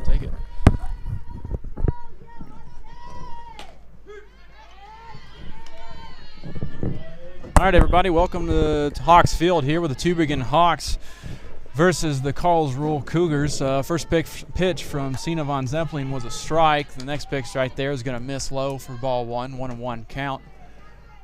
Take it. All right, everybody, welcome to Hawks Field here with the Tübingen Hawks versus the Karlsruhe Cougars. First pitch from Sina von Zeppelin was a strike. The next pitch right there is going to miss low for ball one, 1-1 count.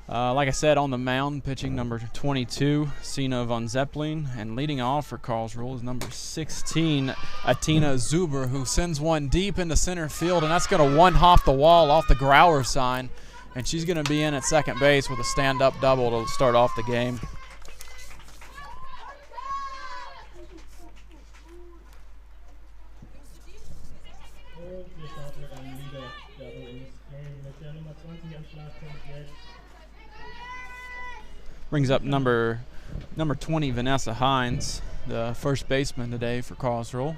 Like I said, on the mound, pitching number 22, Sina von Zeppelin, and leading off for Karlsruhe is number 16, Atina Zuber, who sends one deep into center field, and that's going to one-hop the wall off the Grauer sign, and she's going to be in at second base with a stand-up double to start off the game. Brings up number 20, Vanessa Hines, the first baseman today for Karlsruhe.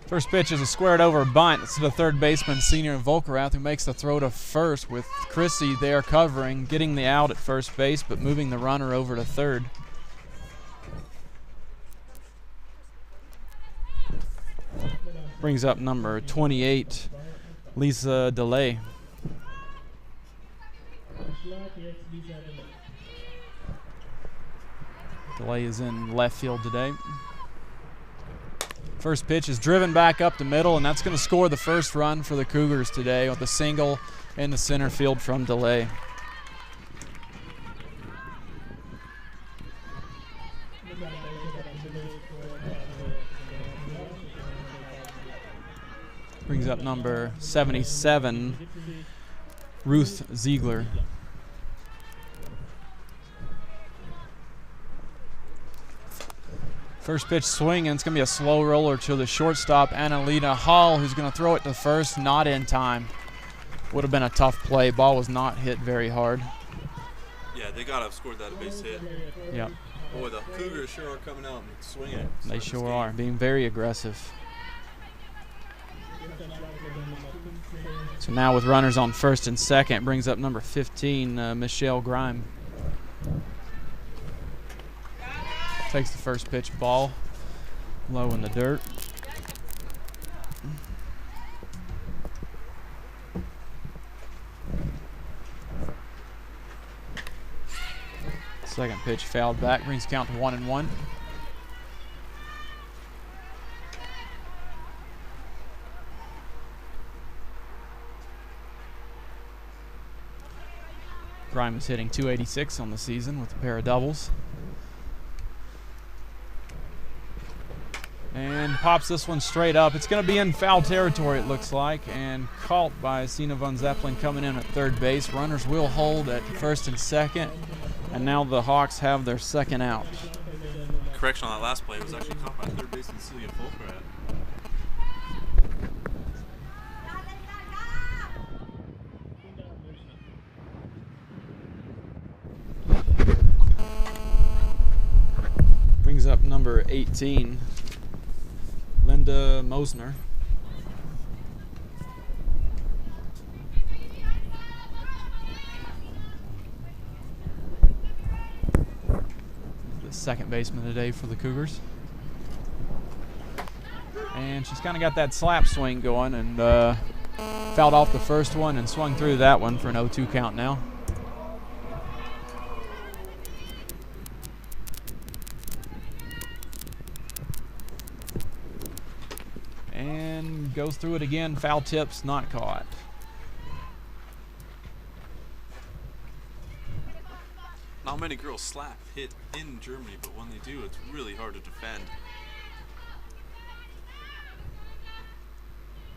First pitch is a squared over bunt. It's the third baseman, senior Volkerath, who makes the throw to first with Chrissy there covering, getting the out at first base, but moving the runner over to third. Brings up number 28, Lisa DeLay. DeLay is in left field today. First pitch is driven back up the middle, and that's going to score the first run for the Cougars today with a single in the center field from DeLay. Brings up number 77, Ruth Ziegler. First pitch swinging. It's going to be a slow roller to the shortstop, Annalena Hall, who's going to throw it to first, not in time. Would have been a tough play. Ball was not hit very hard. Yeah, they got to have scored that base hit. Yep. Boy, the Cougars sure are coming out and swinging. They sure are, being very aggressive. So now with runners on first and second, brings up number 15, Michelle Grime. Takes the first pitch, ball low in the dirt. Second pitch fouled back, brings count to 1-1. Grime is hitting .286 on the season with a pair of doubles. And pops this one straight up. It's going to be in foul territory, it looks like, and caught by Sina von Zeppelin coming in at third base. Runners will hold at first and second, and now the Hawks have their second out. Correction on that last play, it was actually caught by third baseman Celia Fulcrat. Brings up number 18, Linda Mosner. The second baseman today for the Cougars. And she's kind of got that slap swing going, and fouled off the first one and swung through that one for an 0-2 count now. And goes through it again. Foul tips, not caught. Not many girls slap hit in Germany, but when they do, it's really hard to defend.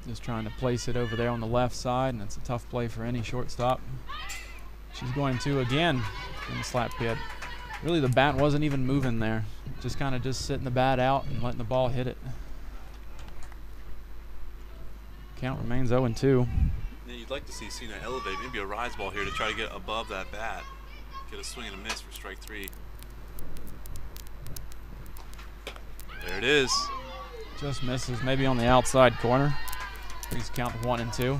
Just trying to place it over there on the left side, and it's a tough play for any shortstop. She's going to again in the slap hit. Really, the bat wasn't even moving there. Just kind of just sitting the bat out and letting the ball hit it. Count remains 0-2. Yeah, you'd like to see Cena elevate, maybe a rise ball here to try to get above that bat. Get a swing and a miss for strike 3. There it is. Just misses, maybe on the outside corner. Please count 1-2.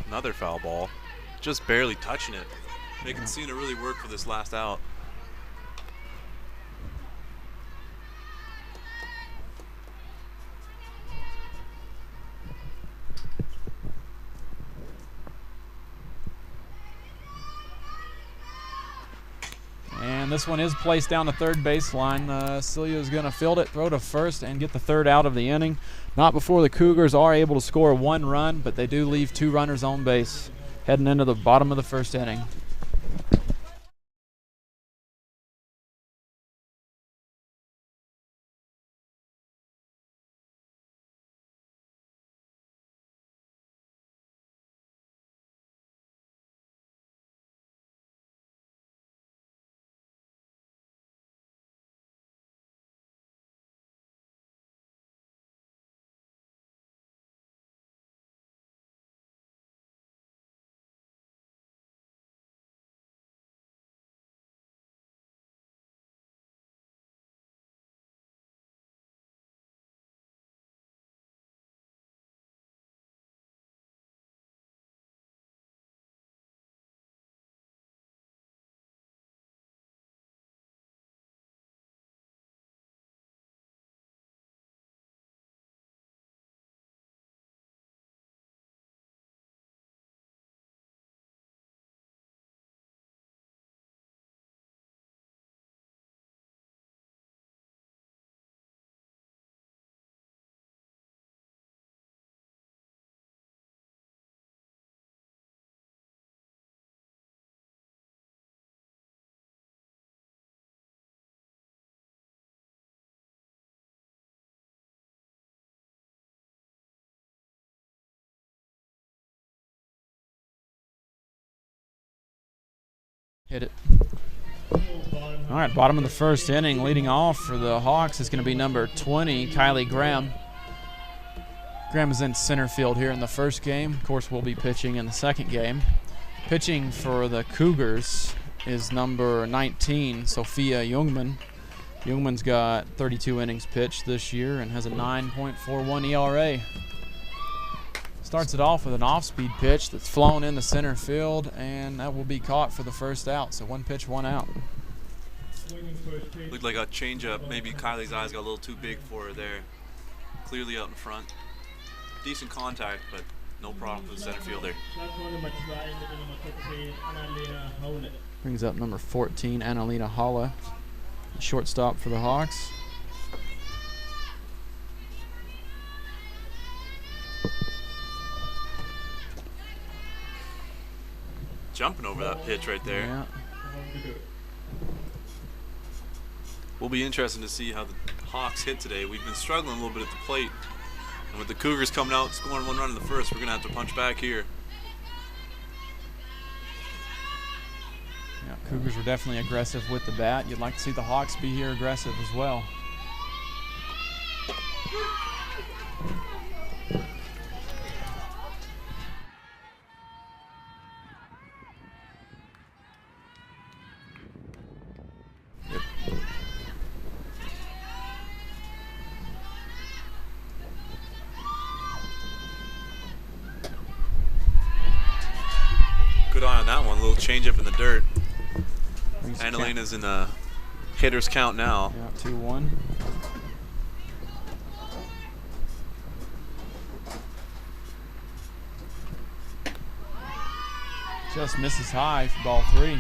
Another foul ball. Just barely touching it. Making Cena really work for this last out. And this one is placed down the third baseline. Celia is going to field it, throw to first, and get the third out of the inning. Not before the Cougars are able to score 1 run, but they do leave 2 runners on base heading into the bottom of the first inning. Hit it. All right, bottom of the first inning. Leading off for the Hawks is going to be number 20, Kylie Graham. Graham is in center field here in the first game. Of course, will be pitching in the second game. Pitching for the Cougars is number 19, Sophia Jungmann. Jungmann's got 32 innings pitched this year and has a 9.41 ERA. Starts it off with an off-speed pitch that's flown into center field, and that will be caught for the first out. So 1 pitch, 1 out. Looked like a changeup. Maybe Kylie's eyes got a little too big for her there. Clearly out in front. Decent contact, but no problem for the center fielder. Brings up number 14, Annalena Holla, shortstop for the Hawks. Jumping over that pitch right there. Yeah. Will be interesting to see how the Hawks hit today. We've been struggling a little bit at the plate. And with the Cougars coming out, scoring 1 run in the first, we're going to have to punch back here. Yeah, Cougars were definitely aggressive with the bat. You'd like to see the Hawks be here aggressive as well. Good eye on that one. A little changeup in the dirt. Annalena's in a hitter's count now. Yeah, 2-1. Just misses high for ball 3.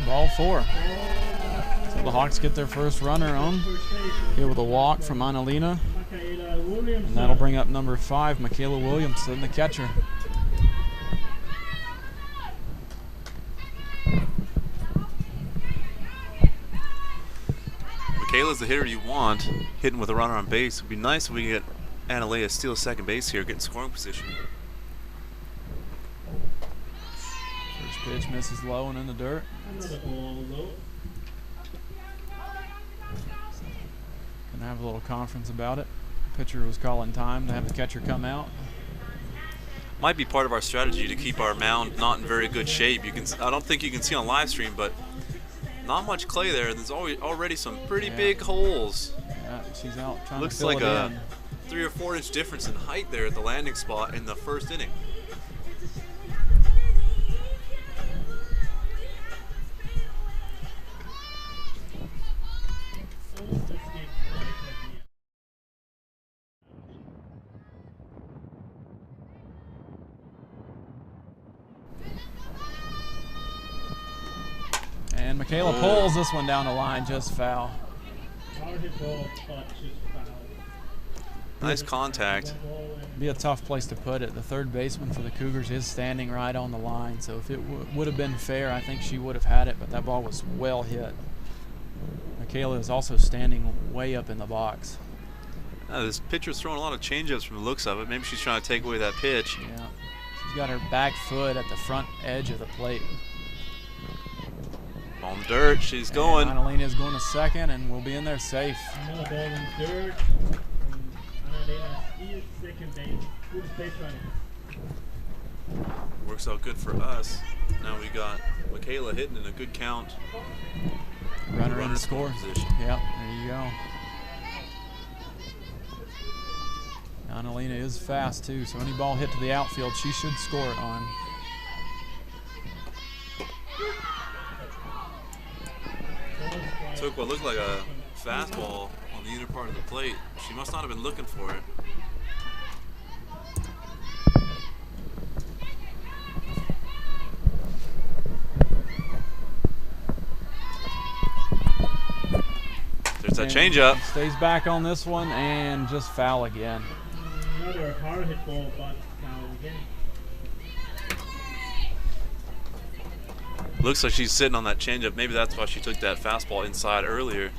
Ball 4. So the Hawks get their first runner on here with a walk from Annalena. And that'll bring up number 5, Michaela Williamson, the catcher. Michaela's the hitter you want, hitting with a runner on base. It would be nice if we could get Annalena steal second base here, get in scoring position. First pitch misses low and in the dirt. Gonna have a little conference about it. The pitcher was calling time to have the catcher come out. Might be part of our strategy to keep our mound not in very good shape. I don't think you can see on live stream, but not much clay there. There's already some pretty big holes. Yeah, she's out trying Looks to fill like it a in. 3 or 4 inch difference in height there at the landing spot in the first inning. And Michaela pulls this one down the line, just foul. Nice contact. Be a tough place to put it. The third baseman for the Cougars is standing right on the line, so if it would have been fair, I think she would have had it, but that ball was well hit. Michaela is also standing way up in the box. This pitcher's throwing a lot of changeups from the looks of it. Maybe she's trying to take away that pitch. Yeah, she's got her back foot at the front edge of the plate. On dirt, she's going. Annalena is going to second, and we'll be in there safe. Another ball in dirt. Annalena is second base. Good base running. Works out good for us. Now we got Michaela hitting in a good count. Runner in the score position. Yep, there you go. Annalena is fast too, so any ball hit to the outfield, she should score it on. Took what looked like a fastball on the inner part of the plate. She must not have been looking for it. There's that changeup. Stays back on this one and just foul again. Another hard hit ball, but foul again. Looks like she's sitting on that changeup. Maybe that's why she took that fastball inside earlier.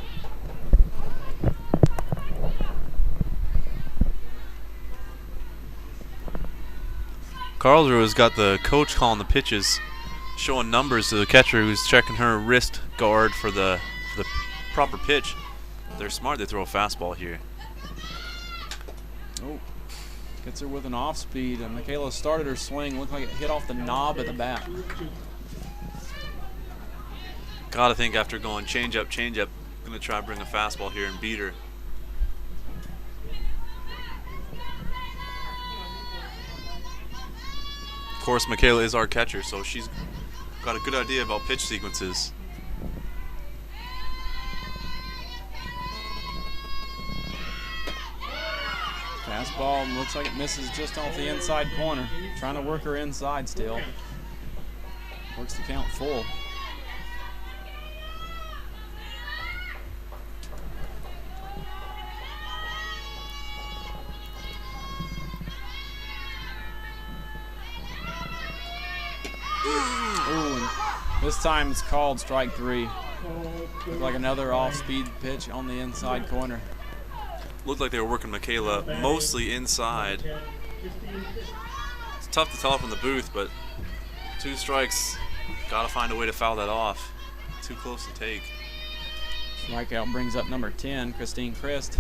Karlsruhe has got the coach calling the pitches, showing numbers to the catcher who's checking her wrist guard for the proper pitch. They're smart. They throw a fastball here. Oh, gets her with an off speed, and Michaela started her swing. Looked like it hit off the knob of the bat. Gotta think after going change up, gonna try to bring a fastball here and beat her. Of course, Michaela is our catcher, so she's got a good idea about pitch sequences. Fastball looks like it misses just off the inside corner. Trying to work her inside still. Works the count full. This time it's called strike 3. Looked like another off-speed pitch on the inside corner. Looked like they were working Michaela mostly inside. It's tough to tell from the booth, but 2 strikes. Gotta find a way to foul that off. Too close to take. Strikeout brings up number 10, Christine Christ.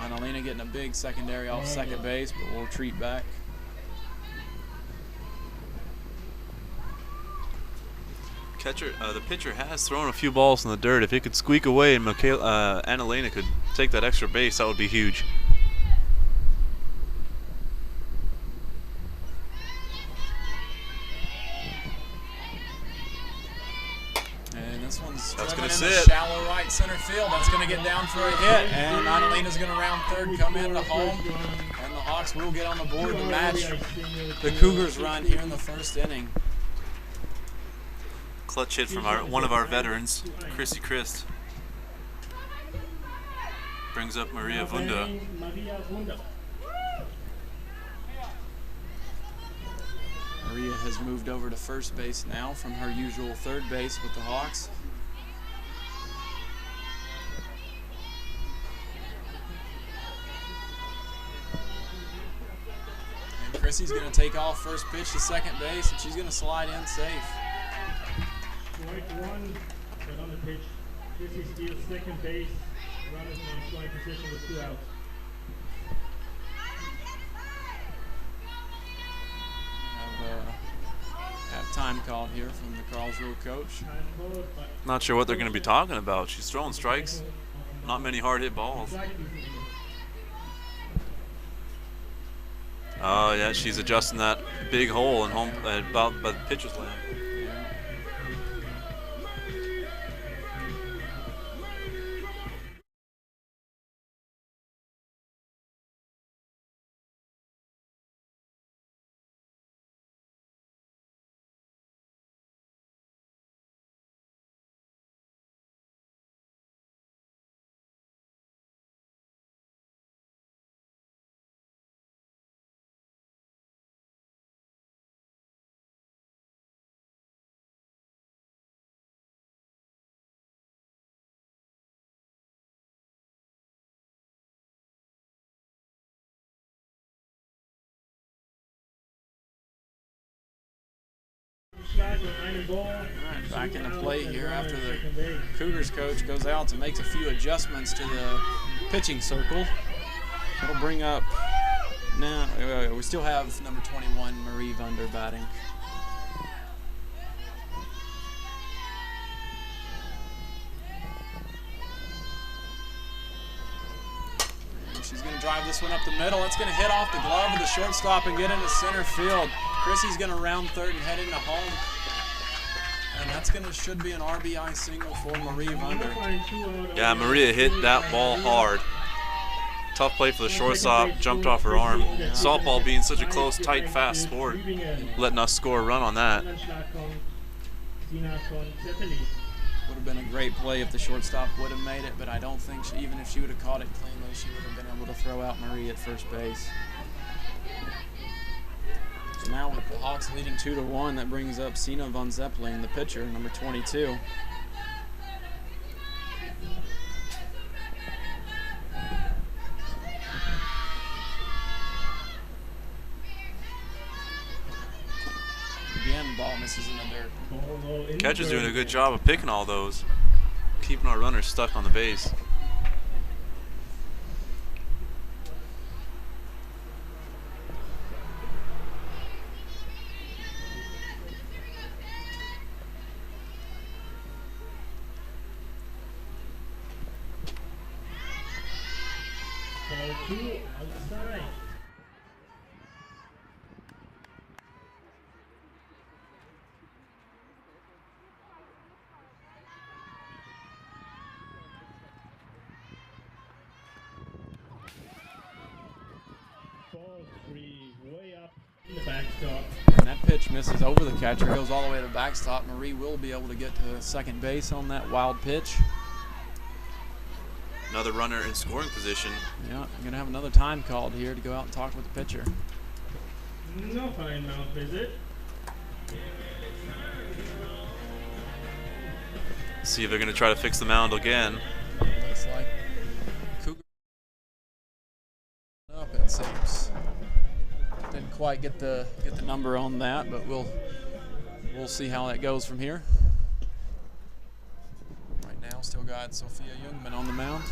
Annalena getting a big secondary off second base, but we'll retreat back. The pitcher has thrown a few balls in the dirt. If it could squeak away and Annalena could take that extra base, that would be huge. This one's that's going to in sit. Shallow right center field. That's going to get down for a hit. And Annalena's going to round third, come into home. And the Hawks will get on the board to match the Cougars' run here in the first inning. Clutch hit from one of our veterans, Chrissy Christ. Brings up Maria Wunda. Maria has moved over to first base now from her usual third base with the Hawks. And Chrissy's going to take off first pitch to second base, and she's going to slide in safe. Strike 1, but on the pitch, Chrissy steals second base. Runners in scoring position with 2 outs. Have time called here from the Karlsruhe coach. Not sure what they're going to be talking about. She's throwing strikes. Not many hard hit balls. Oh yeah, she's adjusting that big hole in home about by the pitcher's land. Alright, back into play here after the Cougars coach goes out and makes a few adjustments to the pitching circle. It'll bring up, now we still have number 21, Marie Wunder, batting. She's going to drive this one up the middle. It's going to hit off the glove of the shortstop and get into center field. Chrissy's going to round third and head into home. And that's should be an RBI single for Marie Wunder. Yeah, Maria hit that ball hard. Tough play for the shortstop, jumped off her arm. Softball being such a close, tight, fast sport, letting us score a run on that. Would have been a great play if the shortstop would have made it, but I don't think even if she would have caught it cleanly, she would have been able to throw out Marie at first base. So now with the Hawks leading 2-1, that brings up Sina von Zeppelin, the pitcher, number 22. Again, ball misses in the dirt. Ball low in the Catcher's doing a dirt. good job of picking all those, keeping our runners stuck on the base. Ball 2 outside. Ball 3 way up in the backstop. And that pitch misses over the catcher, goes all the way to the backstop. Marie will be able to get to second base on that wild pitch. Another runner in scoring position. Yeah, I'm going to have another time called here to go out and talk with the pitcher. No fine mound visit. See if they're going to try to fix the mound again. Looks like Cougar up, it seems. Didn't quite get the number on that, but we'll see how that goes from here. Right now, still got Sophia Jungmann on the mound.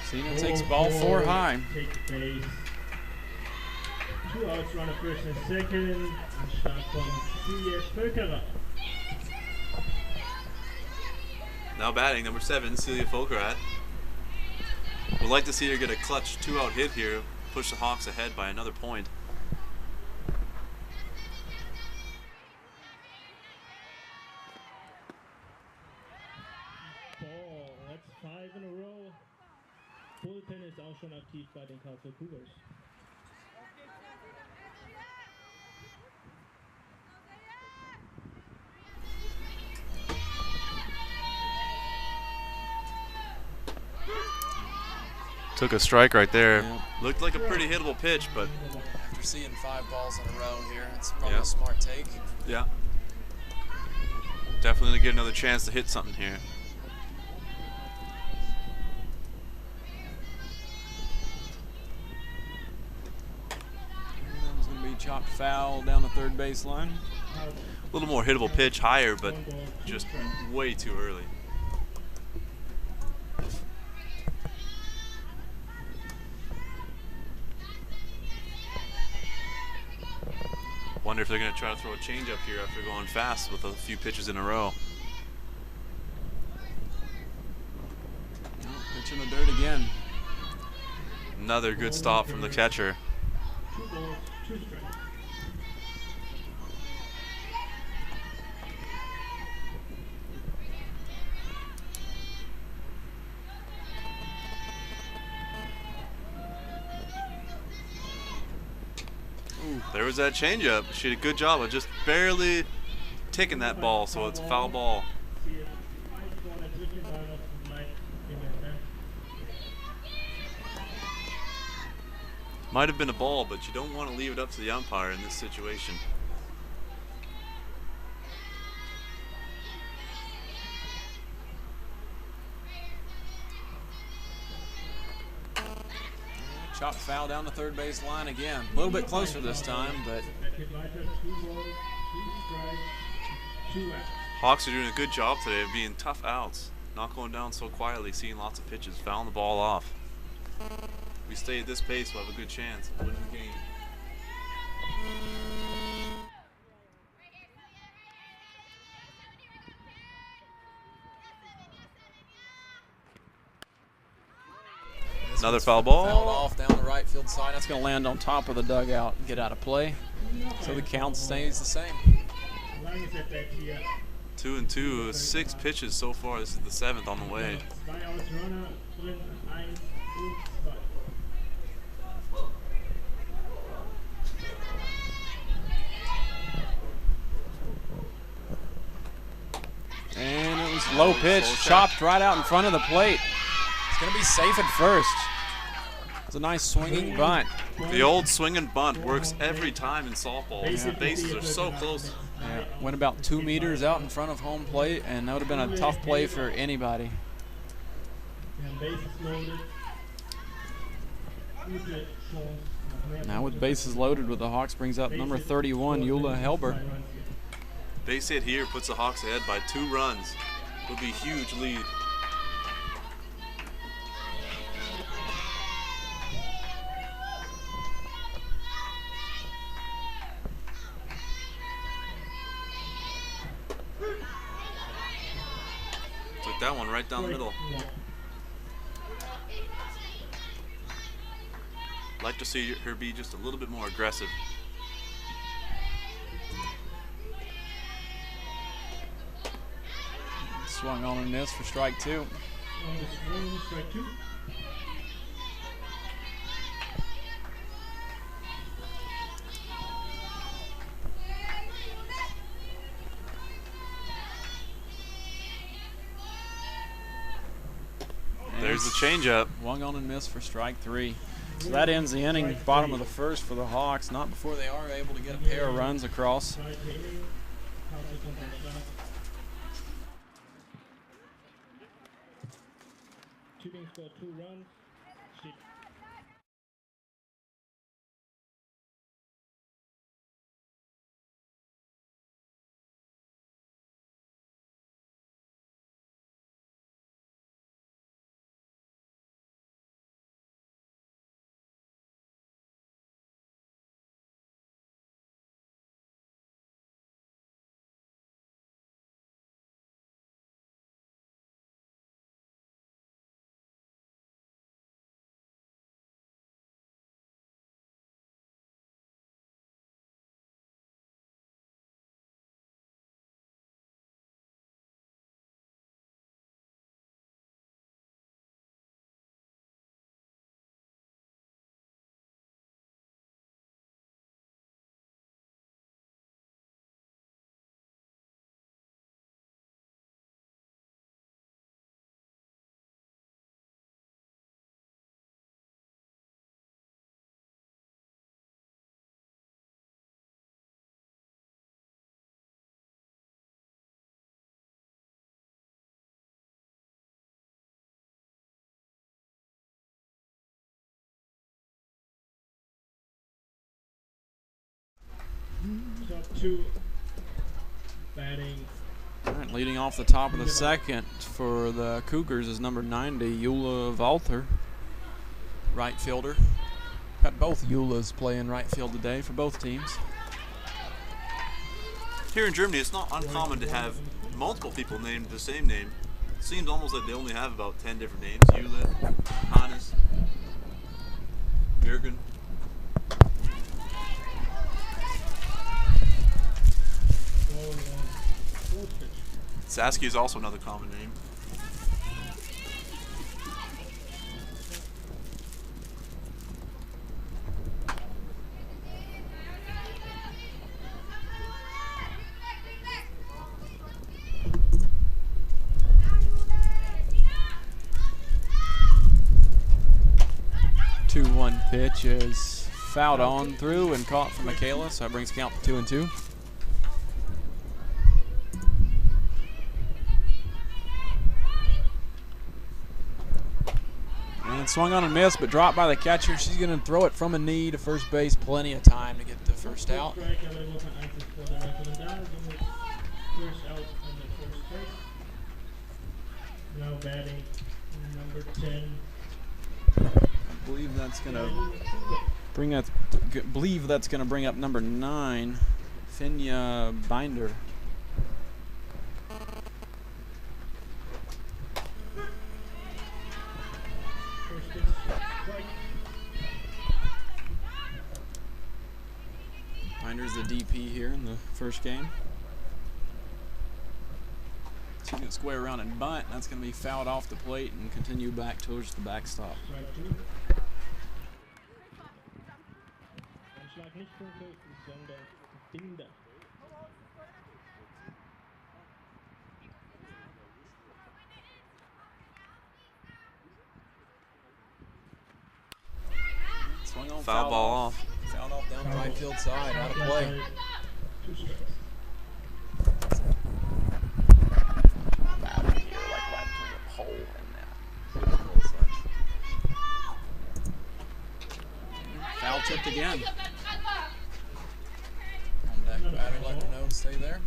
Cena takes ball 4 high. Take the base. 2 outs, runner first and second. Start from Silje Völkerer. Now batting, number 7, Celia Folkerat. We'd like to see her get a clutch 2-out hit here, push the Hawks ahead by another point. Ball, that's 5 in a row. Bullpen ist auch schon aktiv bei den Karlsruhe Cougars. Took a strike right there. Yeah. Looked like a pretty hittable pitch, but After seeing 5 balls in a row here, it's probably Yeah. a smart take. yeah. Definitely gonna get another chance to hit something here. That was going to be chopped foul down the third baseline. A little more hittable pitch, higher, but just way too early. Wonder if they're going to try to throw a changeup here after going fast with a few pitches in a row. Pitch in the dirt again. Another good stop from the catcher. 2 balls, 2 strikes. There was that changeup. She did a good job of just barely taking that ball, so it's a foul ball. Hier 1 vorne Zwischenball noch zum Leid im Moment. Might have been a ball, but you don't want to leave it up to the umpire in this situation. Chopped foul down the third base line again. A little bit closer this time, but Er geht weiter, 2 balls, 2 strikes, 2 outs. Hawks are doing a good job today of being tough outs, not going down so quietly, seeing lots of pitches, fouling the ball off. If we stay at this pace, we'll have a good chance of winning the game. Another foul fouled ball. off down the right field side. That's going to land on top of the dugout and get out of play. So the count stays the same. Lang ist er back hier. 2 and 2, 6 pitches so far. This is the 7th on the way. 2 outs, Runner drin, 1 und 2. And it was low pitch, chopped right out in front of the plate. It's going to be safe at first. It's a nice swinging bunt. The old swing and bunt works every time in softball. The bases are so close Yeah, went about 2 meters out in front of home plate, and that would have been a tough play for anybody. And bases loaded. Now with bases loaded with the Hawks brings up number 31, Eula Helber. Base hit here puts the Hawks ahead by 2 runs. Would be a huge lead. Took that one right down the middle. Like to see her be just a little bit more aggressive. Swung on and missed for strike 2. Strike 2. There's the changeup. Swung on and missed for strike 3. So that ends the inning, bottom of the first for the Hawks. Not before they are able to get a pair of runs across. Tübingen scored 2 runs. Top 2 batting. All right, leading off the top of the second for the Cougars is number 90, Eula Walther, right fielder. Got both Eulas playing right field today for both teams. Here in Germany, it's not uncommon to have multiple people named the same name. It seems almost like they only have about 10 different names. Eula, Hannes, Jürgen. Saskia is also another common name. The 2-1 pitch is fouled on through and caught for Michaela, so that brings count to 2-2. And swung on and missed, but dropped by the catcher. She's going to throw it from a knee to first base. Plenty of time to get the first out. Now batting number 10. I believe that's going to bring up number 9, Finja Binder. Binder's the DP here in the first game. She's going to square around and bunt. That's going to be fouled off the plate and continue back towards the backstop. Swung on, Foul ball off. Fouled off down the right field side, out of play. tipped again. On deck batter letting her know to stay there.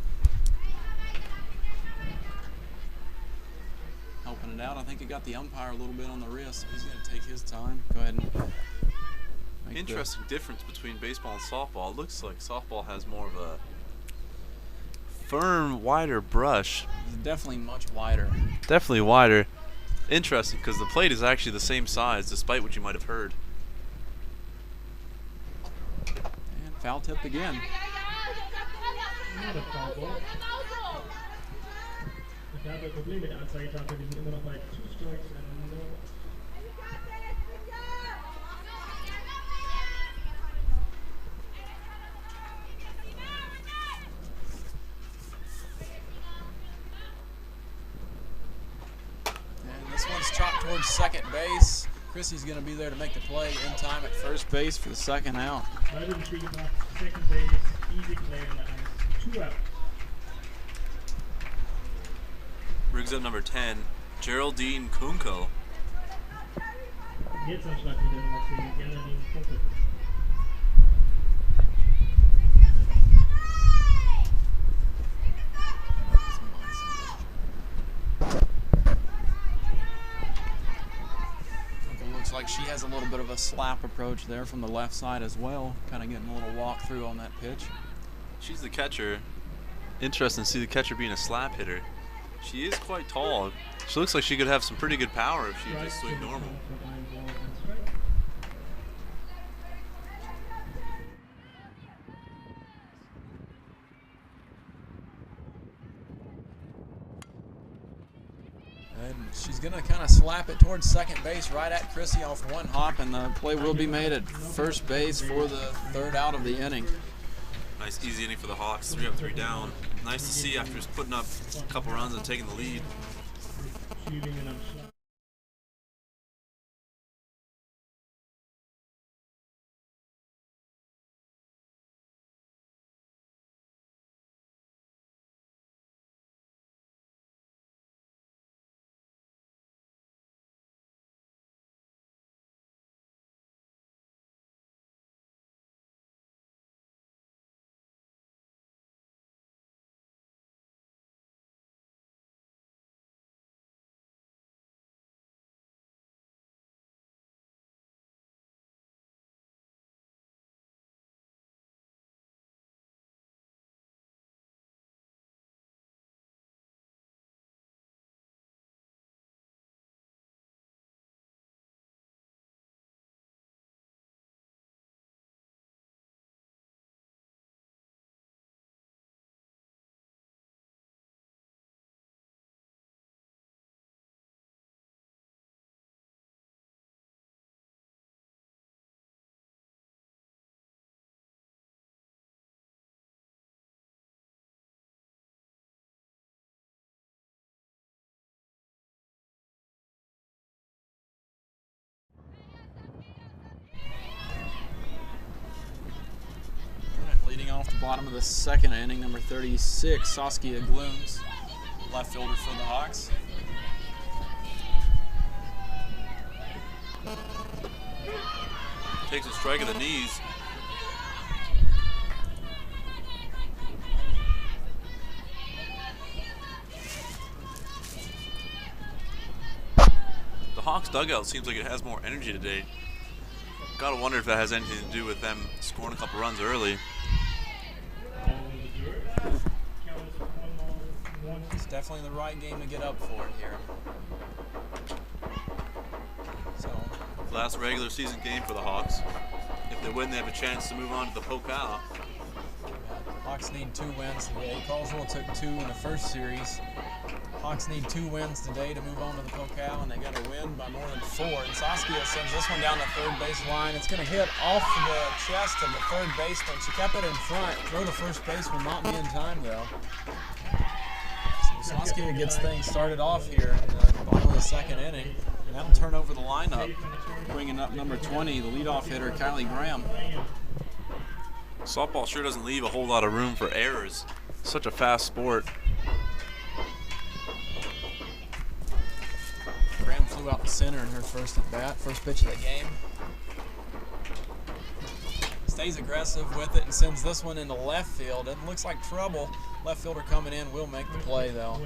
Helping it out. I think it got the umpire a little bit on the wrist. So he's going to take his time. Go ahead and make Interesting difference between baseball and softball. It looks like softball has more of a firm, wider brush. It's definitely much wider. Definitely wider. Interesting, because the plate is actually the same size, despite what you might have heard. And foul tipped again. Not a foul ball. Ich habe ein Problem mit der Anzeigetafel, die sind immer noch bei 2 strikes and no. And this one's chopped towards second base. Chrissy's going to be there to make the play in time at first base for the second out. Beide Retrieve gemacht, second base, easy play on the ice, 2 out. Brings up number 10, Geraldine Kunkel. Jetzt am Schlag wieder Nummer 10, Geraldine Kunkel. Looks like she has a little bit of a slap approach there from the left side as well. Kind of getting a little walk through on that pitch. She's the catcher. Interesting to see the catcher being a slap hitter. She is quite tall. She looks like she could have some pretty good power if she just swing normal. And she's going to kind of slap it towards second base right at Chrissy off one hop, and the play will be made at first base for the third out of the inning. Nice easy inning for the Hawks, 3 up, 3 down. Nice to see after just putting up a couple runs and taking the lead. Leading off the bottom of the second inning, number 36, Saskia Glooms, left fielder for the Hawks. Takes a strike at the knees. The Hawks dugout seems like it has more energy today. Gotta wonder if that has anything to do with them scoring a couple runs early. It's definitely the right game to get up for it here. So, Last regular season game for the Hawks. If they win, they have a chance to move on to the Pokal. Hawks need 2 wins today. Karlsruhe took 2 in the first series. Hawks need 2 wins today to move on to the Pokal, and they got to win by more than 4. And Saskia sends this one down the third base line. It's going to hit off the chest of the third baseman. She kept it in front. Throw to first base will not be in time, though. So Saskia gets things started off here in the bottom of the second inning. And that'll turn over the lineup, bringing up number 20, the leadoff hitter, Kylie Graham. Softball sure doesn't leave a whole lot of room for errors. Such a fast sport. Graham flew out the center in her first at bat, first pitch of the game. stays aggressive with it and sends this one into left field. It looks like trouble. Left fielder coming in will make the play, though.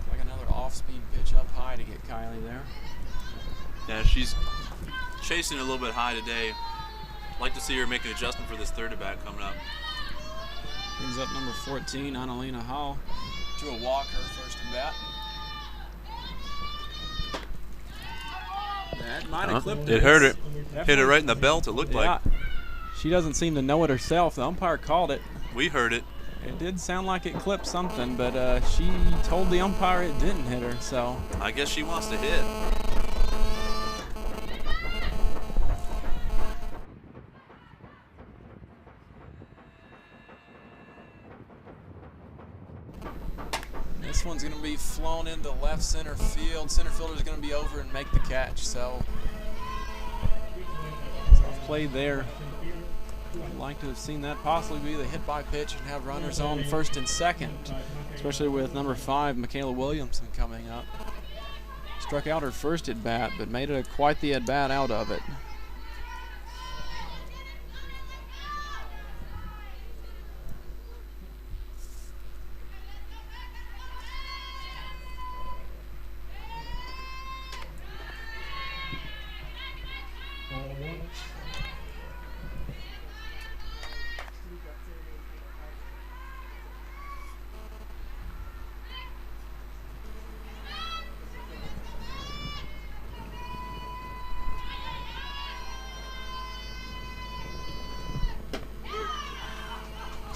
Like another off-speed pitch up high to get Kylie there. Yeah, she's chasing a little bit high today. I'd like to see her make an adjustment for this third at bat coming up. Brings up number 14, Annalena Hall, to a walk her first at bat. That might have clipped it. It hurt it. Definitely. Hit it right in the belt, it looked like. She doesn't seem to know it herself. The umpire called it. We heard it. It did sound like it clipped something, but she told the umpire it didn't hit her, so. I guess she wants to hit. This one's going to be flown into left center field. Center fielder's going to be over and make the catch, so play there. I'd like to have seen that possibly be the hit by pitch and have runners on first and second, especially with number 5, Michaela Williamson, coming up. Struck out her first at bat, but made it quite the at bat out of it.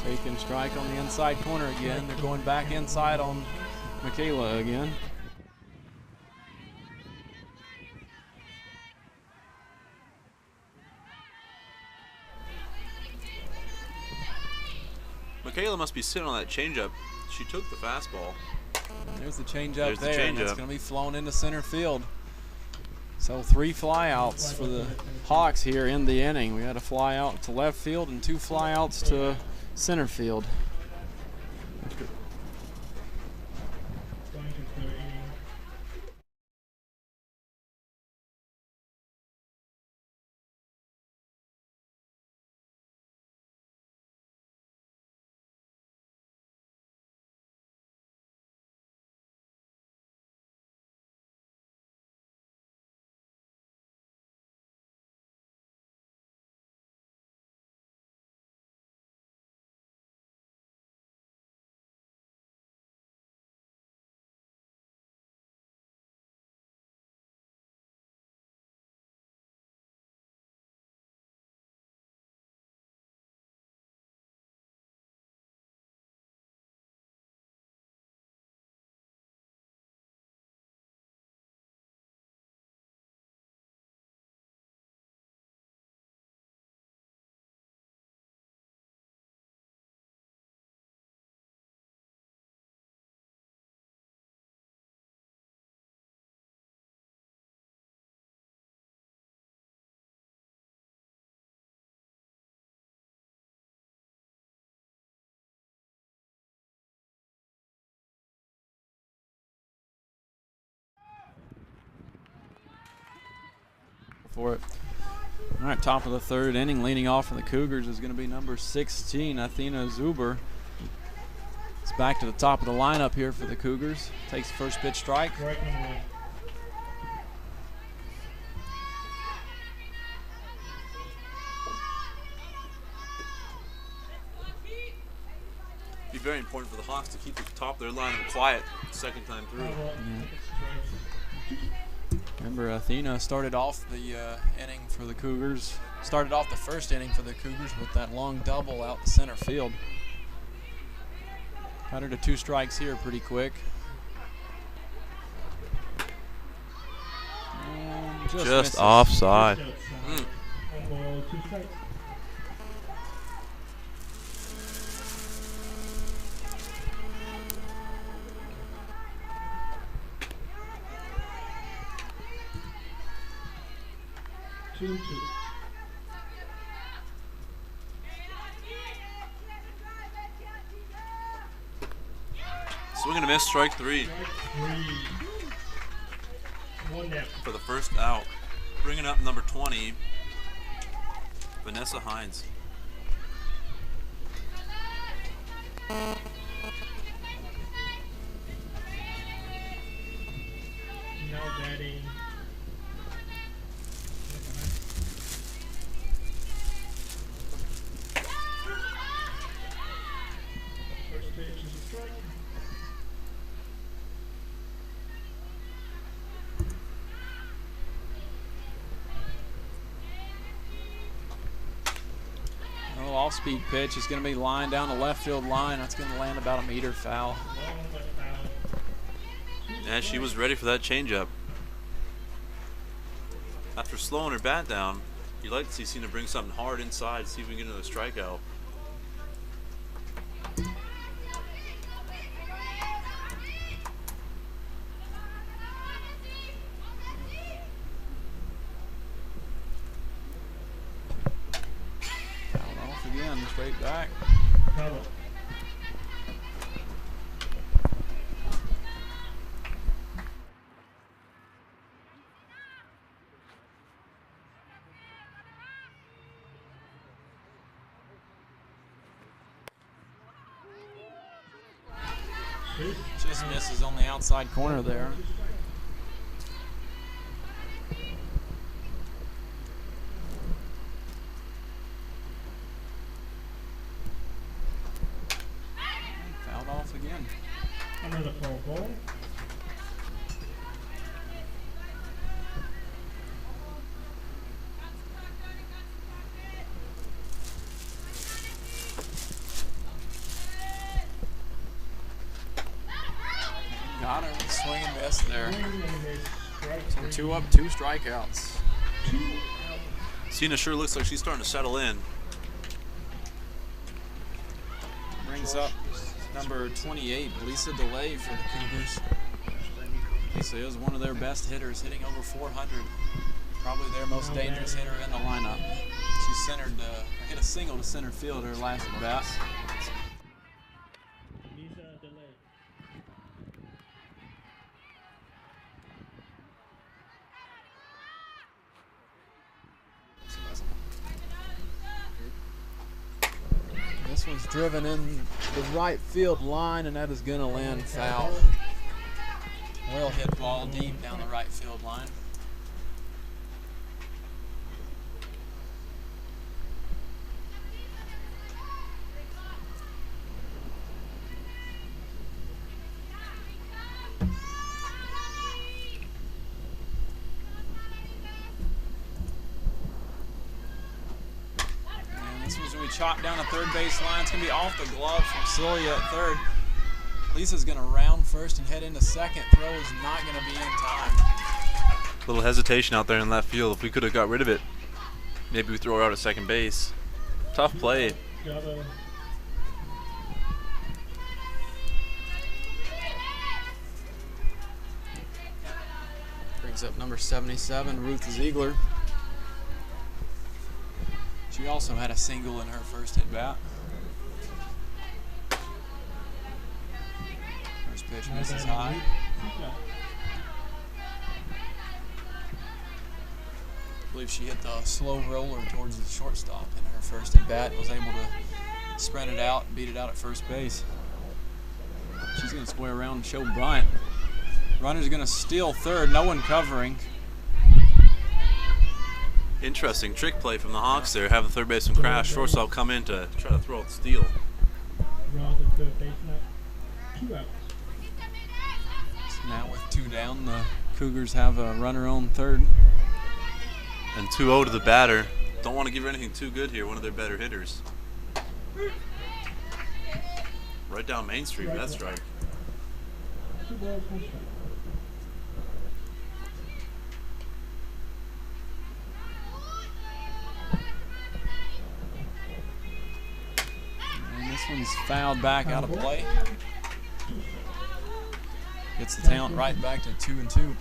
Taking strike on the inside corner again. They're going back inside on Michaela again. Michaela must be sitting on that changeup. She took the fastball. There's the changeup There's the there, and it's changeup. going to be flown into center field. So 3 flyouts for the Hawks here in the inning. We had a fly out to left field and 2 flyouts to center field. For it. All right, top of the third inning, leading off for the Cougars is going to be number 16, Athena Zuber. It's back to the top of the lineup here for the Cougars. Takes the first pitch strike. Be very important for the Hawks to keep the top of their lineup quiet second time through. Yeah. Remember, Athena started off the inning for the Cougars. Started off the first inning for the Cougars with that long double out to center field. Got her to 2 strikes here pretty quick. And Just misses. offside. Swing and a miss, strike 3 Strike 3. 1 down. for the first out. Bringing up number 20, Vanessa Hines. Now batting. First pitch is a strike. A little off-speed pitch is going to be lined down the left field line. That's going to land about a meter foul. Long but foul. Yeah, she was ready for that changeup. After slowing her bat down, you'd like to see Cena bring something hard inside, see if we can get another strikeout. Fouled off again, straight back. Foul. Just misses on the outside corner there. Fouled off again. Another foul ball. Got her with a swing and miss there. Swing and miss. Strike So 3. 2 up, 2 strikeouts. 2 out. Cena sure looks like she's starting to settle in. Brings up number 28, Lisa DeLay for the Cougars. Lisa is one of their best hitters, hitting over 400. Probably their most dangerous hitter in the lineup. She centered, hit a single to center field her last at bat. Lisa delay. This one's driven in the right field line, and that is going to land foul. Well hit ball deep down the right field line. And this one's going to be chopped down the third base line. It's going to be off the glove from Celia at third. Lisa's going to round first and head into second. Throw is not going to be in time. A little hesitation out there in left field. If we could have got rid of it, maybe we throw her out at second base. Tough play. Gotta Brings up number 77, Ruth Ziegler. She also had a single in her first at bat. First pitch misses high. I believe she hit the slow roller towards the shortstop in her first at bat. Was able to sprint it out and beat it out at first base. She's going to square around and show bunt. Runner's going to steal third, no one covering. Interesting trick play from the Hawks there. Have the third baseman crash. Shortstop come in to try to throw out the steal. Round to third base now. 2 outs. So now with 2 down, the Cougars have a runner on third. And 2-0 to the batter. Don't want to give her anything too good here. One of their better hitters. Right down Main Street with that strike. 2 balls, 1 strike. And this one's fouled back out of play. Gets the count right back to 2-2.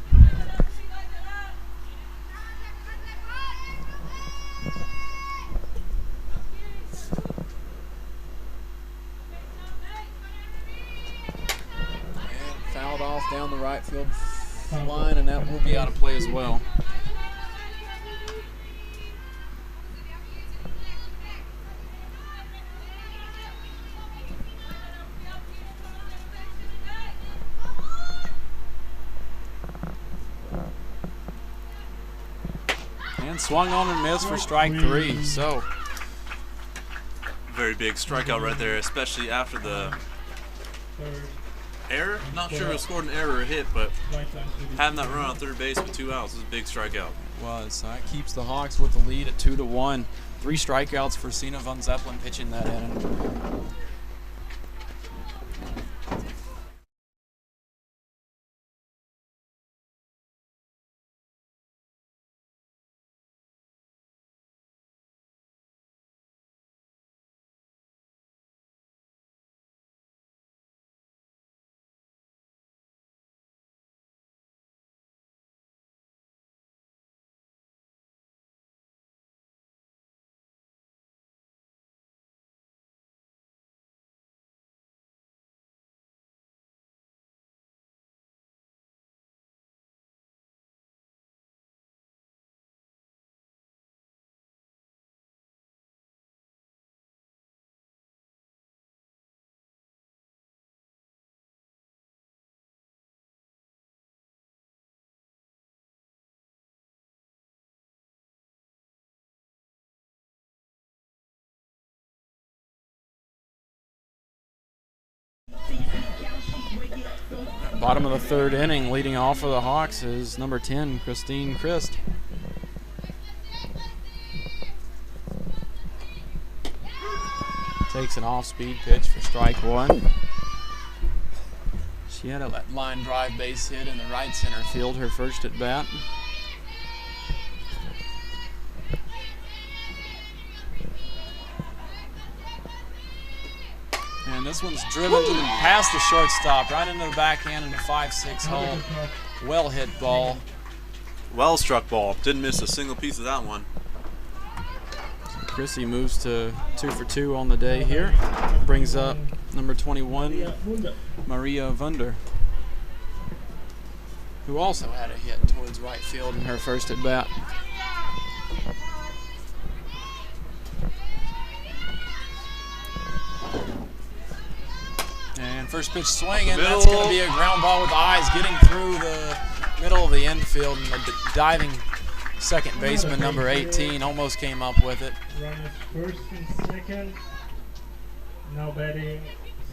right field line, and that will be out of play as well. And swung on and missed for strike 3. So very big strikeout right there, especially after the error. Not sure who scored an error or a hit, but having that run on third base with 2 outs is a big strikeout. Was. That keeps the Hawks with the lead at 2-1. 3 strikeouts for Sina von Zeppelin pitching that inning. Bottom of the 3rd inning, leading off for the Hawks is number 10, Christine Christ. Takes an off-speed pitch for strike 1. She had a line drive base hit in the right center field, her first at bat. And this one's driven past the shortstop, right into the backhand in the 5-6 hole. Well hit ball. Well struck ball. Didn't miss a single piece of that one. Chrissy moves to 2 for 2 on the day here. Brings up number 21, Maria Wunder, who also had a hit towards right field in her first at bat. And first pitch swinging, that's going to be a ground ball with eyes getting through the middle of the infield, and the diving second baseman, number 18, almost came up with it. Runners first and second. Now batting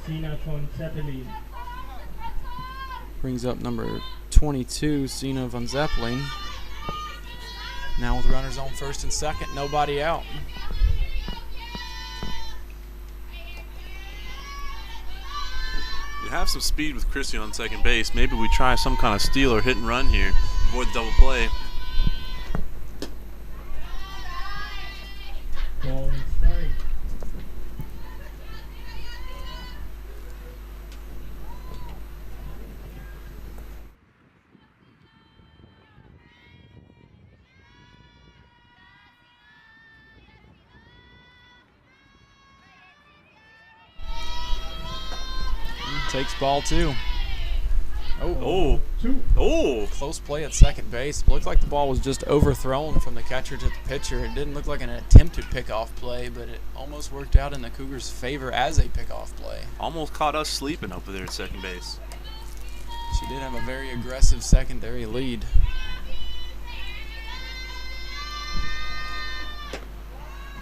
Sina von Zeppelin. Brings up number 22, Sina von Zeppelin. Now with runners on first and second, nobody out. You have some speed with Chrissy on second base. Maybe we try some kind of steal or hit and run here. Avoid the double play. Ball and strike. Takes ball 2. Oh. Oh. Close play at second base. Looked like the ball was just overthrown from the catcher to the pitcher. It didn't look like an attempted pickoff play, but it almost worked out in the Cougars' favor as a pickoff play. Almost caught us sleeping over there at second base. She did have a very aggressive secondary lead.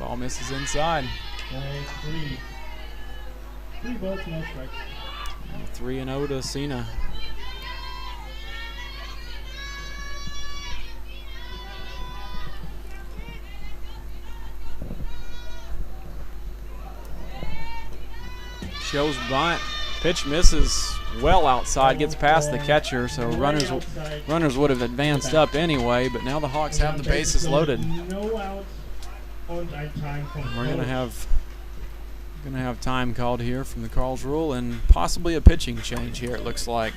Ball misses inside. 3. 3 balls, no strikes. 3-0 to Sina. Shows bunt. Pitch misses well outside, gets past the catcher, so runners would have advanced up anyway, but now the Hawks have the bases loaded. No outs and a time from We're gonna have time called here from the Karlsruhe and possibly a pitching change here, it looks like.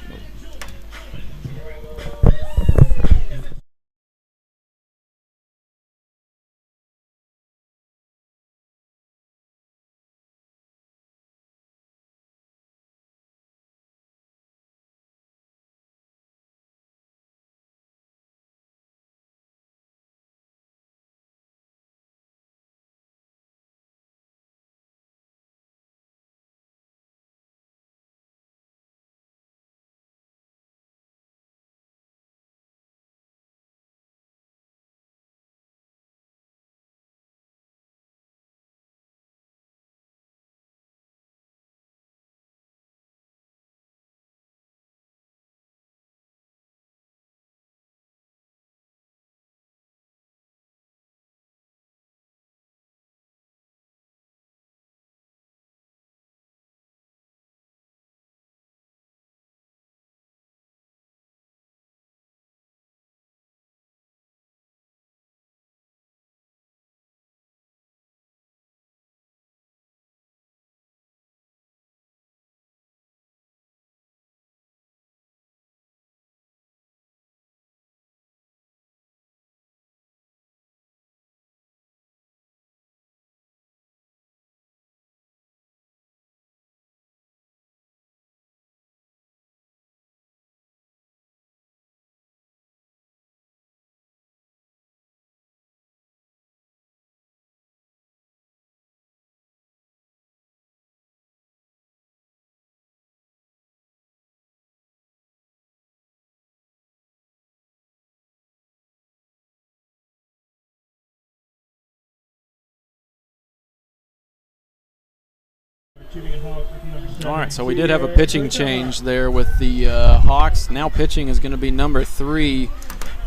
Tübingen Hawks with number 7. All right, so we did have a pitching change there with the Hawks. Now pitching is going to be number 3,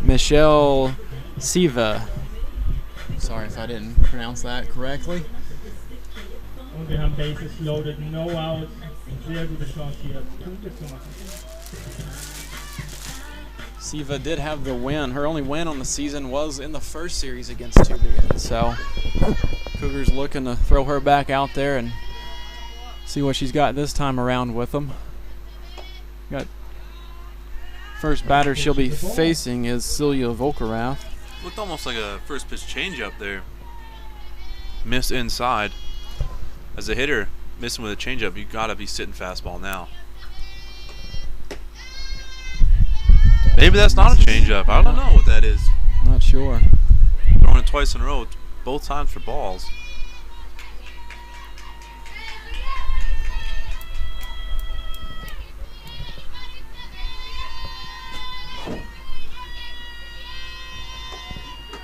Michelle Siva. Sorry if I didn't pronounce that correctly. Und wir haben Bases loaded, no outs. Sehr gute Chance hier, Punkte zu machen. Siva did have the win. Her only win on the season was in the first series against Tübingen. So Cougars looking to throw her back out there and see what she's got this time around with them. Got first batter she'll be facing is Celia Volkerath. Looked almost like a first pitch changeup there. Missed inside. As a hitter, missing with a changeup, you gotta be sitting fastball now. Maybe that's not a changeup. I don't know what that is. Not sure. Throwing it twice in a row, both times for balls.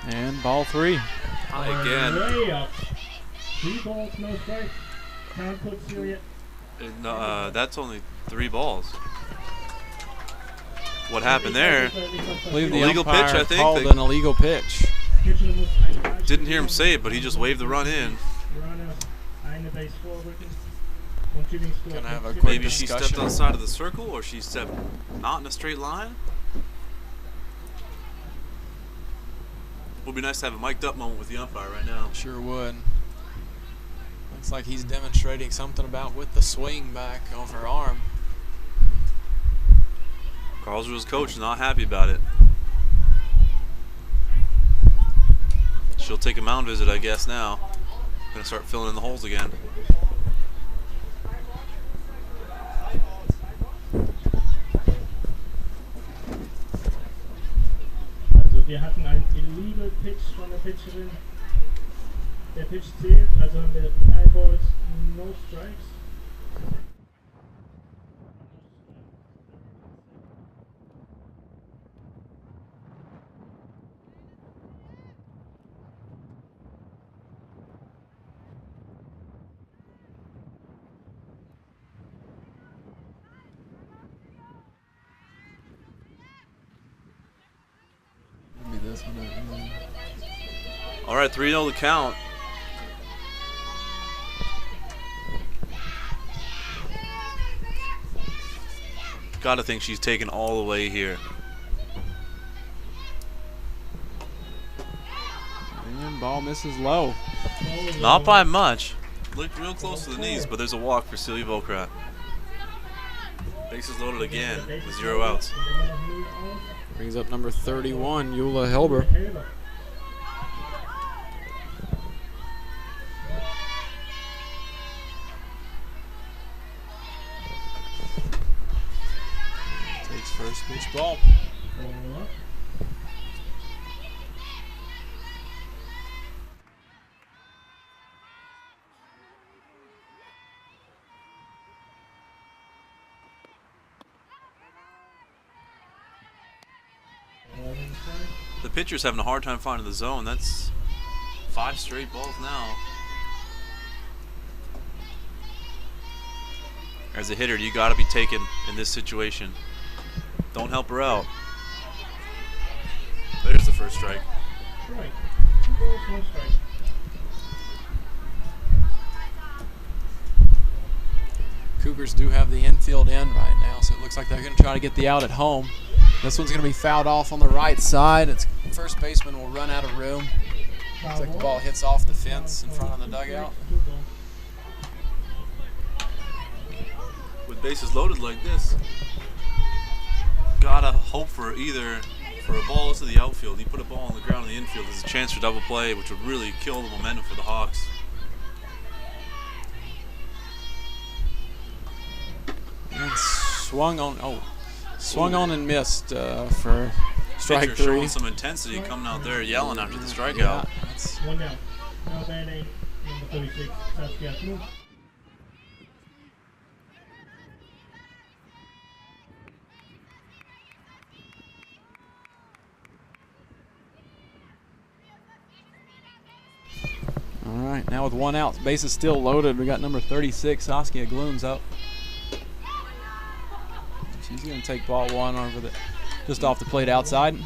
And ball 3. Again. Way up. 3 balls, no strikes. Can't put Celia. That's only 3 balls. What happened there? I believe the Illegal umpire pitch, I think. called an illegal pitch. Didn't hear him say it, but he just waved the run in. Gonna have a quick Maybe she discussion. stepped outside of the circle, or she stepped not in a straight line. Would be nice to have a mic'd up moment with the umpire right now. Sure would. Looks like he's demonstrating something about with the swing back of her arm. Karlsruhe's coach is not happy about it. She'll take a mound visit, I guess, now. Gonna start filling in the holes again. Also wir hatten einen illegal pitch von der Pitcherin. Der Pitch zählt, also haben wir 3 Balls, no strikes. Maybe this one. All right, 3-0 the count. Gotta think she's taken all the way here. And ball misses low. Not by much. Looked real close to the knees, but there's a walk for Celia Volkerath. Bases loaded again with 0 outs. Brings up number 31, Eula Helber. Takes first pitch ball. The pitcher's having a hard time finding the zone. That's 5 straight balls now. As a hitter, you got to be taken in this situation. Don't help her out. There's the first strike. Strike. 2 balls, no strikes. Cougars do have the infield in right now, so it looks like they're going to try to get the out at home. This one's going to be fouled off on the right side. Its first baseman will run out of room. Looks like the ball hits off the fence in front of the dugout. With bases loaded like this, gotta hope for either for a ball to the outfield. You put a ball on the ground in the infield, there's a chance for double play, which would really kill the momentum for the Hawks. And swung on and missed for strike Pitcher 3. showing some intensity coming out there, yelling after the strikeout. Yeah, that's 1 down. Now batting number 36, Saskia Knut. all right. right, now with 1 out, base is still loaded. We got number 36, Saskia Glooms up. She's going to take ball 1 over just off the plate outside.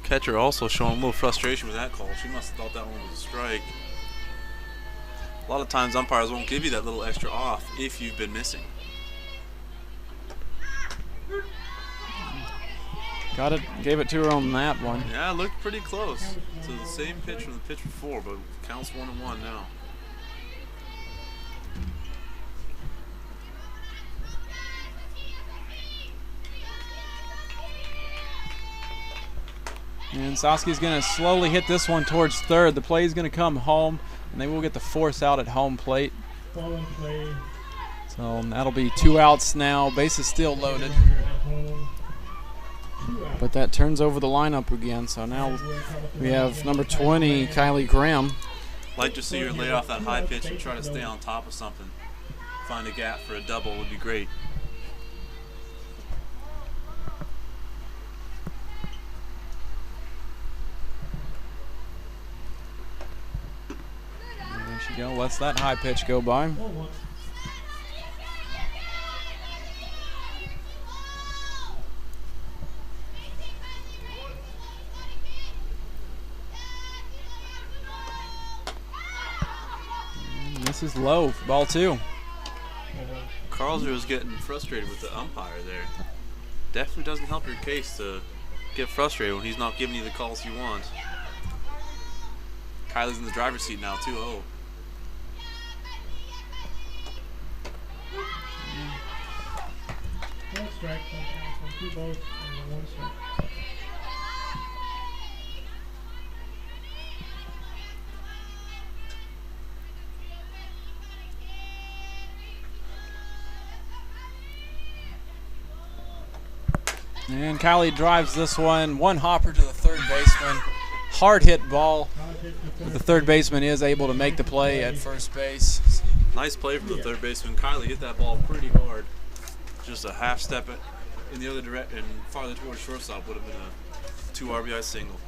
Catcher also showing a little frustration with that call. She must have thought that one was a strike. A lot of times umpires won't give you that little extra off if you've been missing. Got it, gave it to her on that one. Yeah, it looked pretty close to the same pitch from the pitch before, but counts 1-1 now. And Saskia's going to slowly hit this one towards third. The play is going to come home, and they will get the force out at home plate. So that'll be 2 outs now. Base is still loaded. But that turns over the lineup again. So now we have number 20, Kylie Graham. Like to see her lay off that high pitch and try to stay on top of something. Find a gap for a double would be great. There she goes. Lets that high pitch go by. This is low for ball 2. Karlsruhe is getting frustrated with the umpire there. Definitely doesn't help your case to get frustrated when he's not giving you the calls you want. Kylie's in the driver's seat now, 2-0. One strike, 2 balls and 1 strike. And Kylie drives this one hopper to the third baseman. Hard hit ball. But the third baseman is able to make the play at first base. Nice play from the third baseman. Kylie hit that ball pretty hard. Just a half step in the other direction, farther towards shortstop would have been a 2 RBI single.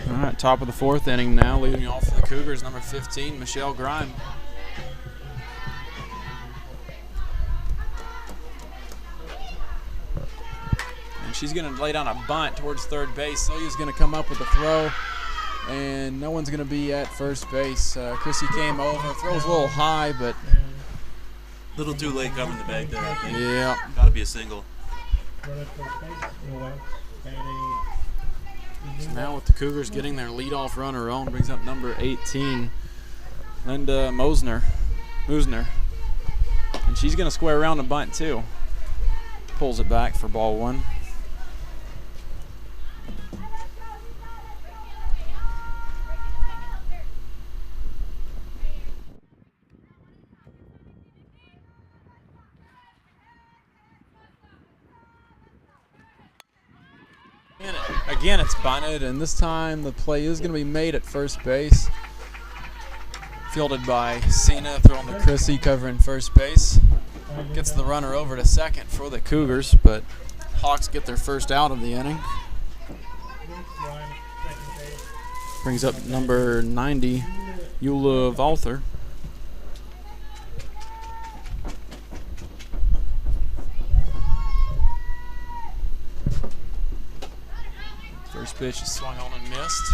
All right, top of the 4th inning now, leading off for the Cougars, number 15, Michelle Grime. And she's going to lay down a bunt towards third base. Celia's going to come up with a throw, and no one's going to be at first base. Chrissy came over, throws a little high, but A little too late covering the bag there, I think. yeah. Got to be a single. So now with the Cougars getting their leadoff runner on, brings up number 18, Linda Mosner. And she's going to square around the bunt too. Pulls it back for ball 1. Again, it's bunted, and this time the play is going to be made at first base. Fielded by Cena, throwing to Chrissy, covering first base. Gets the runner over to second for the Cougars, but Hawks get their first out of the inning. Brings up number 90, Eula Valther. First pitch is swung on and missed.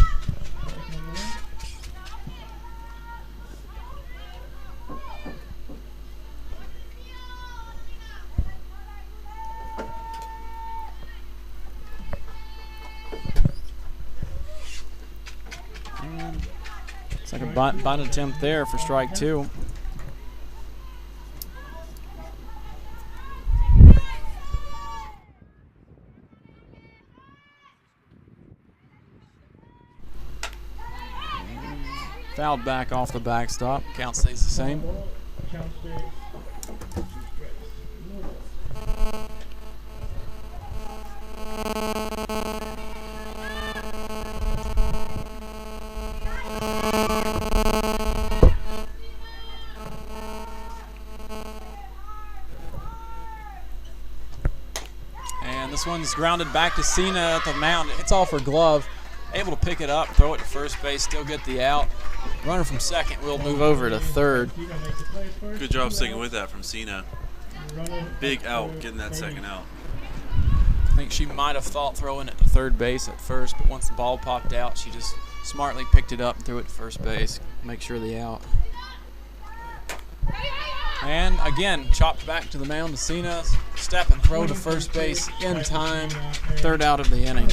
It's like a bunt attempt there for strike 2. Fouled back off the backstop. Count stays the same. And this one's grounded back to Cena at the mound. It hits off her glove. Able to pick it up, throw it to first base, still get the out. Runner from second will move over to third. Good job sticking with that from Cena. Big out, getting that second out. I think she might have thought throwing it to third base at first, but once the ball popped out, she just smartly picked it up and threw it to first base, make sure the out. And again, chopped back to the mound to Cena. Step and throw to first base in time. Third out of the inning.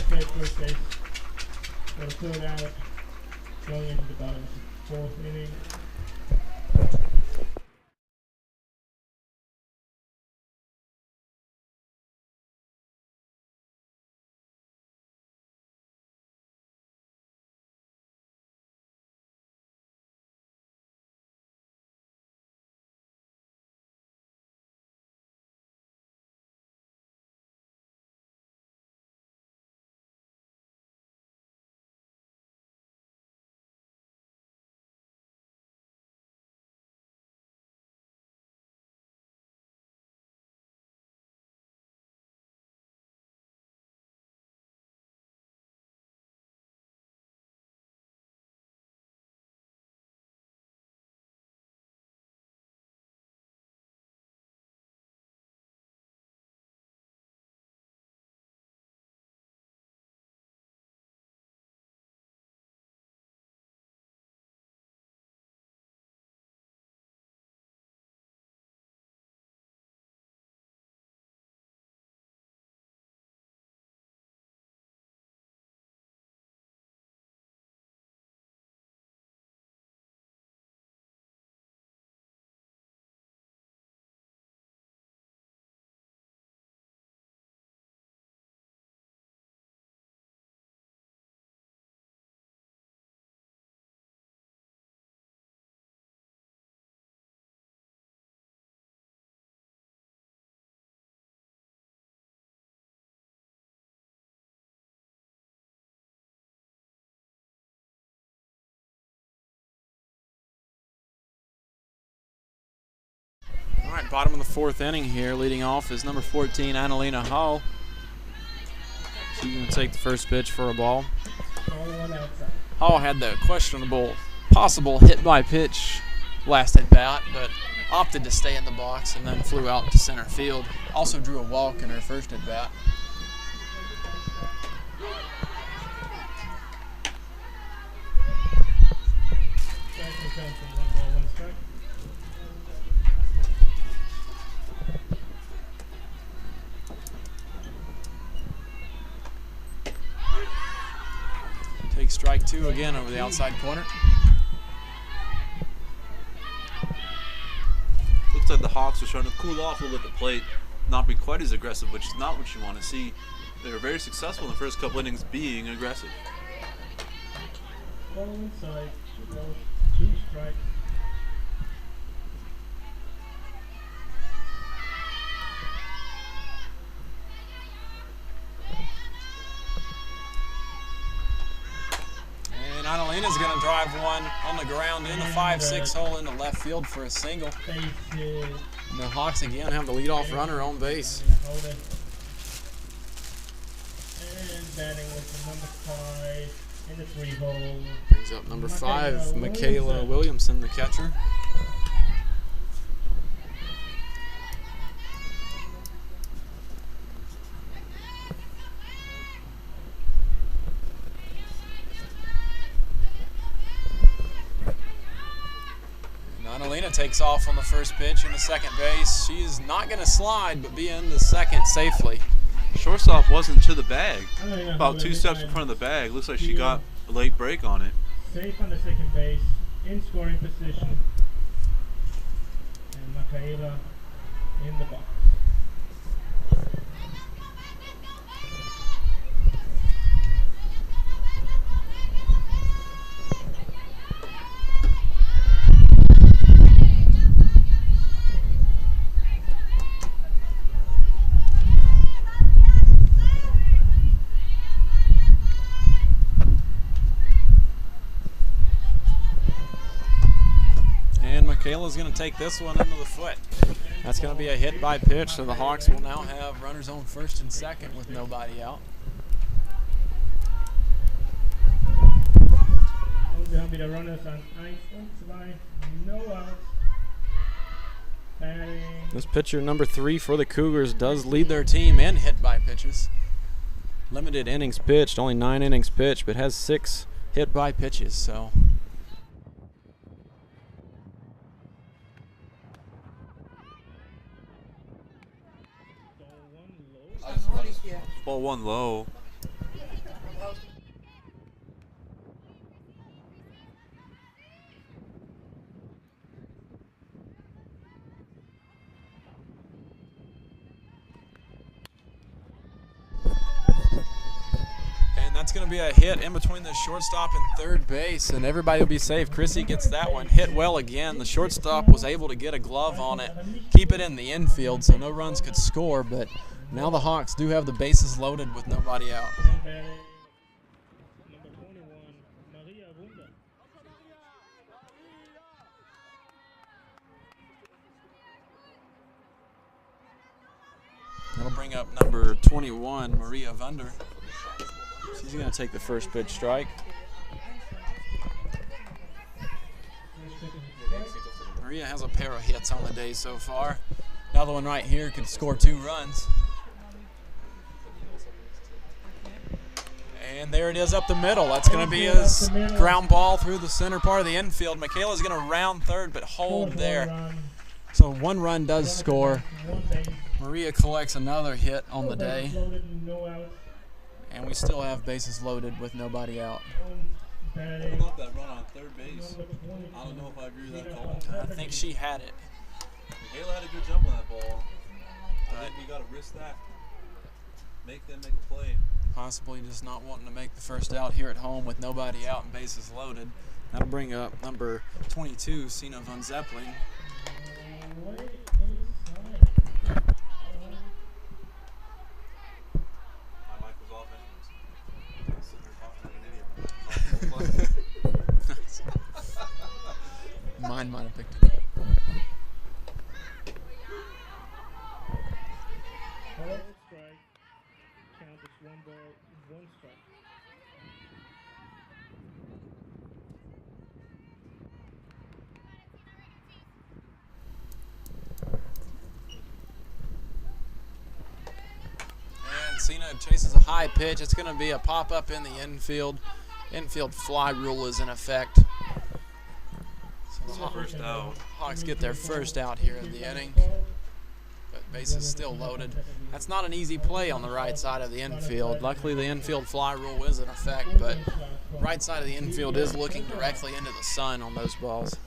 Third out, going into the bottom fourth inning. All right, bottom of the fourth inning here. Leading off is number 14, Annalena Hall. She's going to take the first pitch for a ball. Hall had the questionable, possible hit by pitch last at bat, but opted to stay in the box and then flew out to center field. Also drew a walk in her first at bat. Take strike 2 again over the outside corner. Looks like the Hawks are starting to cool off a little bit at the plate, not be quite as aggressive, which is not what you want to see. They were very successful in the first couple innings being aggressive. Ball inside, 2 strikes. And Annalena Lena's going to drive one on the ground in the 5-6 hole into left field for a single. And the Hawks again have the leadoff runner on base. And batting with the number 5 in the 3 hole. Brings up number 5, Michaela Williamson, the catcher. Annalena takes off on the first pitch into second base. She is not going to slide, but be into second safely. Shortstop wasn't to the bag. About 2 steps in front of the bag. Looks like she got a late break on it. Safe on the second base, in scoring position. And Michaela in the box. Michaela's going to take this one into the foot. That's going to be a hit by pitch, so the Hawks will now have runners on first and second with nobody out. Und wir haben wieder Runners an 1 und 2, no outs. Batting. This pitcher, number 3 for the Cougars, does lead their team in hit by pitches. Limited innings pitched, only 9 innings pitched, but has 6 hit by pitches, so. Ball 1 low. And that's going to be a hit in between the shortstop and third base, and everybody will be safe. Chrissy gets that one. Hit well again. The shortstop was able to get a glove on it, keep it in the infield, so no runs could score, but now the Hawks do have the bases loaded with nobody out. Number 21, Maria Wunder. That'll bring up number 21, Maria Wunder. She's going to take the first pitch strike. Maria has a pair of hits on the day so far. Another one right here could score 2 runs. And there it is up the middle. That's going to be his ground ball through the center part of the infield. Michaela's going to round third but hold there. So 1 run does score. Maria collects another hit on the day. And we still have bases loaded with nobody out. I love that run on third base. I don't know if I agree with that call. I think she had it. Michaela had a good jump on that ball. I think we got to risk that. Make them make a play. Possibly just not wanting to make the first out here at home with nobody out and bases loaded. That'll bring up number 22, Sina von Zeppelin. My mic was off anyways. I was sitting there talking like an idiot. Mine might have picked it up. Strike. Count is 1 ball, 1 strike. And Cena chases a high pitch. It's going to be a pop-up in the infield. Infield fly rule is in effect. So the First out. Hawks get their first out here in the inning. But base is still loaded. That's not an easy play on the right side of the infield. Luckily, the infield fly rule is in effect, but right side of the infield is looking directly into the sun on those balls.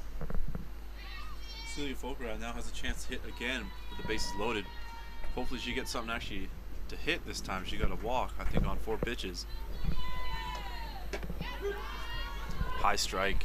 Celia Folker now has a chance to hit again with the bases loaded. Hopefully she gets something actually to hit this time. She got a walk, I think, on 4 pitches. High strike.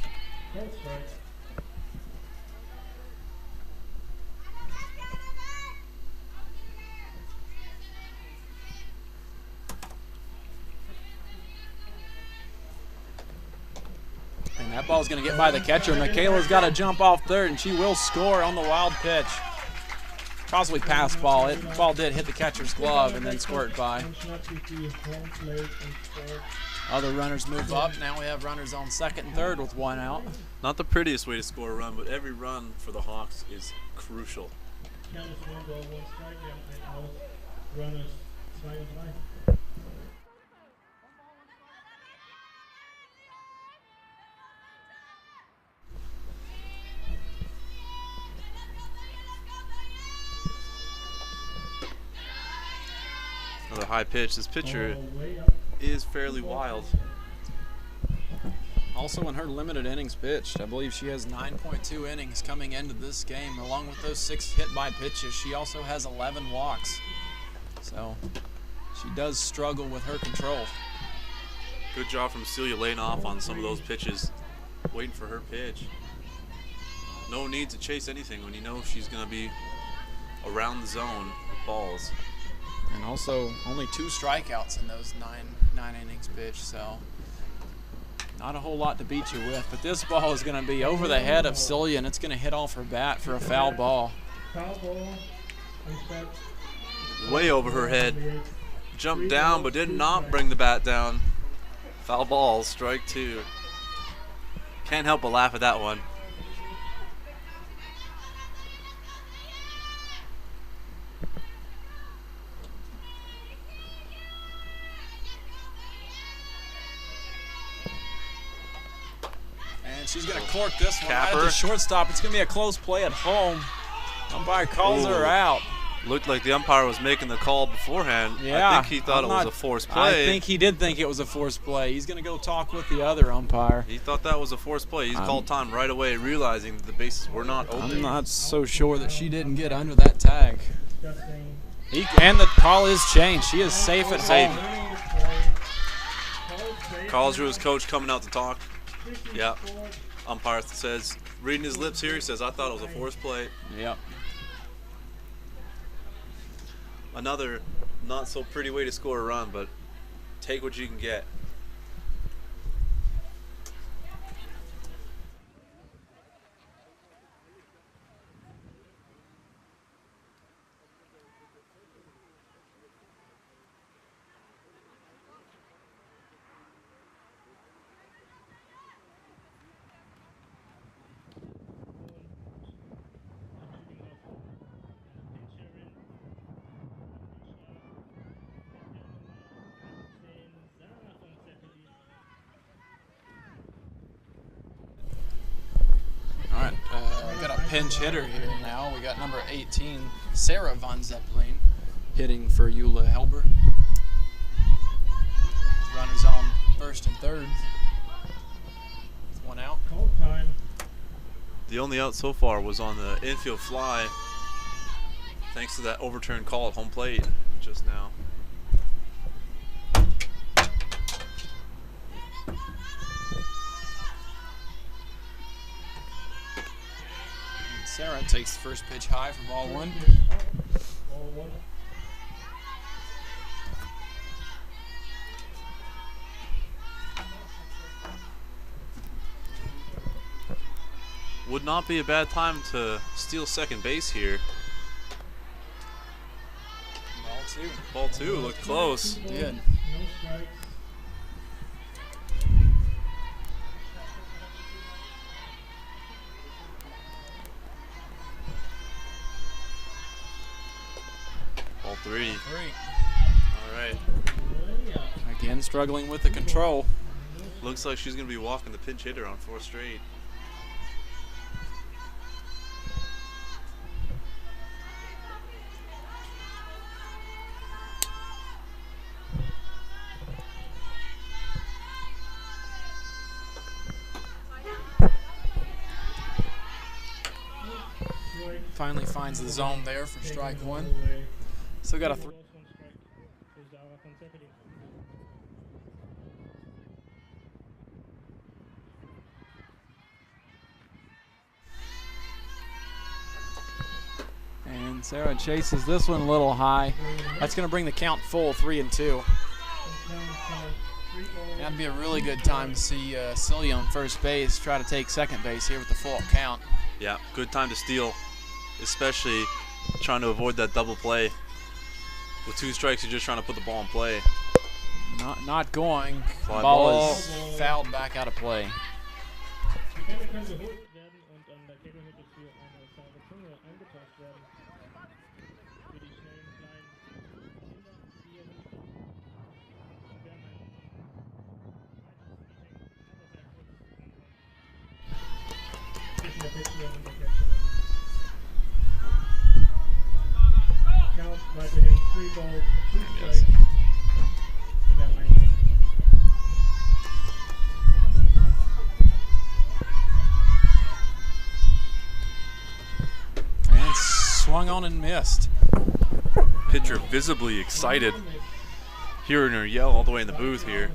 That ball's going to get by the catcher. Michaela's got to jump off third, and she will score on the wild pitch. Possibly pass ball. The ball did hit the catcher's glove and then squirt by. Other runners move up. Now we have runners on second and third with 1 out. Not the prettiest way to score a run, but every run for the Hawks is crucial. Another high pitch. This pitcher is fairly wild. Also in her limited innings pitched, I believe she has 9.2 innings coming into this game. Along with those 6 hit by pitches, she also has 11 walks. So she does struggle with her control. Good job from Celia laying off on some of those pitches, waiting for her pitch. No need to chase anything when you know she's going to be around the zone with balls. And also only 2 strikeouts in those nine innings pitched, so not a whole lot to beat you with. But this ball is going to be over the head of Celia, and it's going to hit off her bat for a foul ball. Way over her head. Jumped down, but did not bring the bat down. Foul ball, strike 2. Can't help but laugh at that one. She's going to cork this one right Capper. at the shortstop. It's going to be a close play at home. Umpire calls her out. Looked like the umpire was making the call beforehand. Yeah, I think he thought it was a forced play. I think he did think it was a forced play. He's going to go talk with the other umpire. He thought that was a forced play. He's called time right away, realizing that the bases were not open. I'm not so sure that she didn't get under that tag. And the call is changed. She is safe at home. Karlsruhe's coach coming out to talk. Yeah. Umpire says, reading his lips here, he says, I thought it was a forced play. Yep. Another not so pretty way to score a run, but take what you can get. Pinch hitter here now. We got number 18, Sarah Von Zeppelin, hitting for Eula Helber. Runners on first and third. 1 out. The only out so far was on the infield fly, thanks to that overturned call at home plate just now. Sarah takes the first pitch high for ball 1. Would not be a bad time to steal second base here. Ball 2 looked close. Did. Ball 3. All right. Again, struggling with the control. Looks like she's going to be walking the pinch hitter on 4 straight. Finally finds the zone there for strike 1. Still got a 3. And Sarah chases this one a little high. That's going to bring the count full, 3-2. That'd be a really good time to see Celia on first base try to take second base here with the full count. Yeah, good time to steal, especially trying to avoid that double play. With 2 strikes, you're just trying to put the ball in play. Not going. Fly Ball ball. is fouled back out of play. Die Bälle können geholt werden und an der Gegenhütte für eine saure Zunge eingetauscht werden. Für die schnellen kleinen Kinder, die hier hinten. Germaine. Zwischen der Pitcherin und der Catcherin. Count weiterhin 3 balls, 2 strikes. Wir haben einen. And swung on and missed. Pitcher visibly excited. Hearing her yell all the way in the booth here.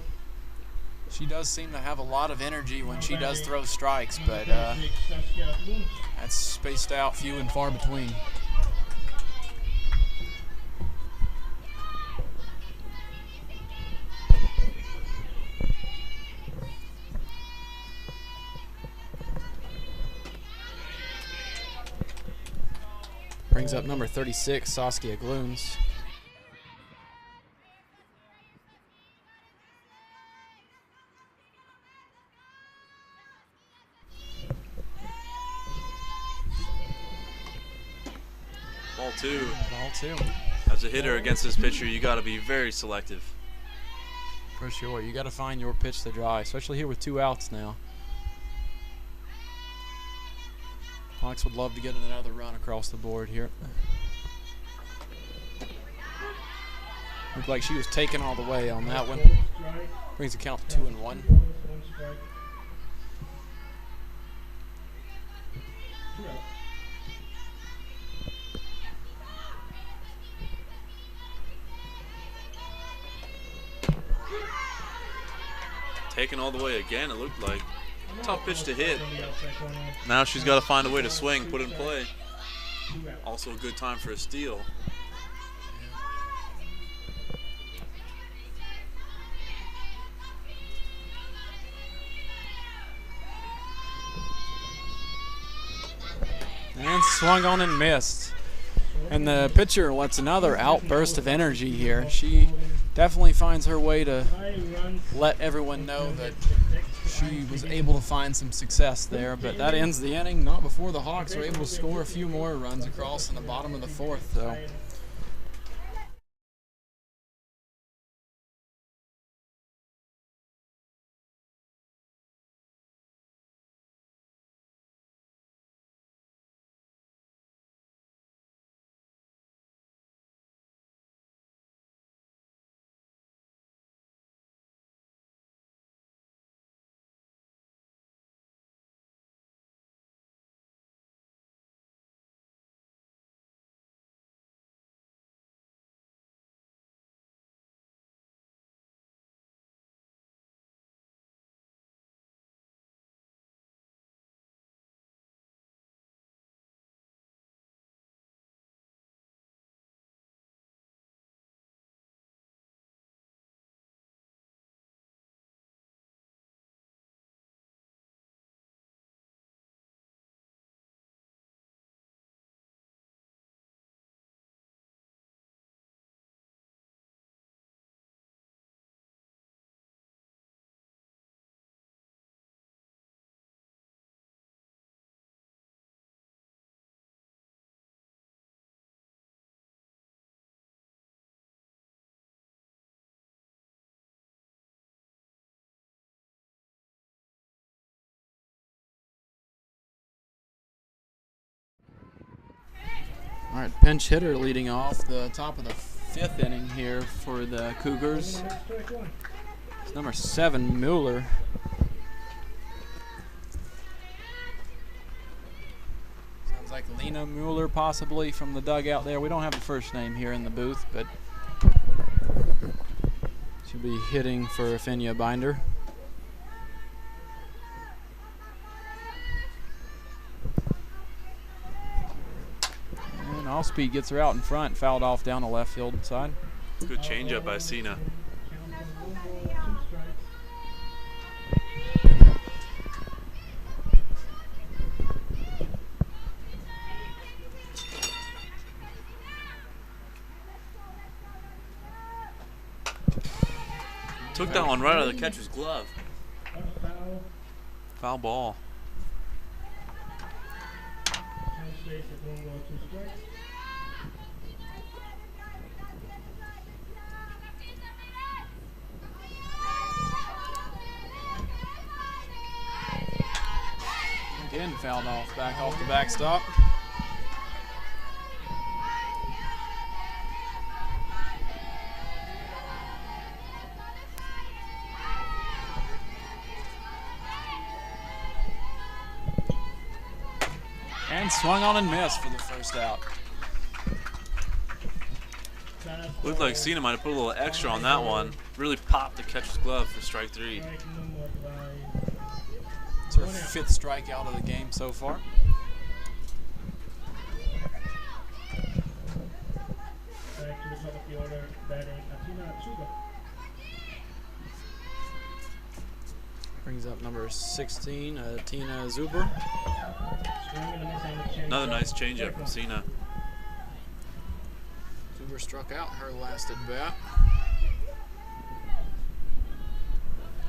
She does seem to have a lot of energy when she does throw strikes, but that's spaced out few and far between. Brings up number 36, Saskia Gloons. Ball 2. Ball 2. As a hitter against this pitcher, you got to be very selective. For sure. You got to find your pitch to dry, especially here with 2 outs now. Hawks would love to get another run across the board here. Looked like she was taken all the way on that one. Brings the count to 2-1. Taken all the way again, it looked like. Tough pitch to hit. Now she's got to find a way to swing, put it in play. Also a good time for a steal. And swung on and missed. And the pitcher lets another outburst of energy here. She definitely finds her way to let everyone know that she was able to find some success there, but that ends the inning, not before the Hawks are able to score a few more runs across in the bottom of the 4th, though. All right, pinch hitter leading off the top of the 5th inning here for the Cougars. It's number 7, Mueller. Sounds like Lena Mueller possibly from the dugout there. We don't have a first name here in the booth, but she'll be hitting for Afinia Binder. Allspeed gets her out in front, fouled off down the left field side. Good changeup by Cena. Took that one right out of the catcher's glove. Foul. Foul ball. Time space at 1 ball, 2 strikes. Again, fouled off, back off the backstop. And swung on and missed for the first out. Looked like Cena might have put a little extra on that one. Really popped the catcher's glove for strike 3. Strike number 5. It's her 5th strikeout of the game so far. Back to the top of the order, batting Atina Tsuga. Brings up number 16, Tina Zuber. Swing and a miss on the change. Another nice changeup from Cena. Zuber struck out her last at bat.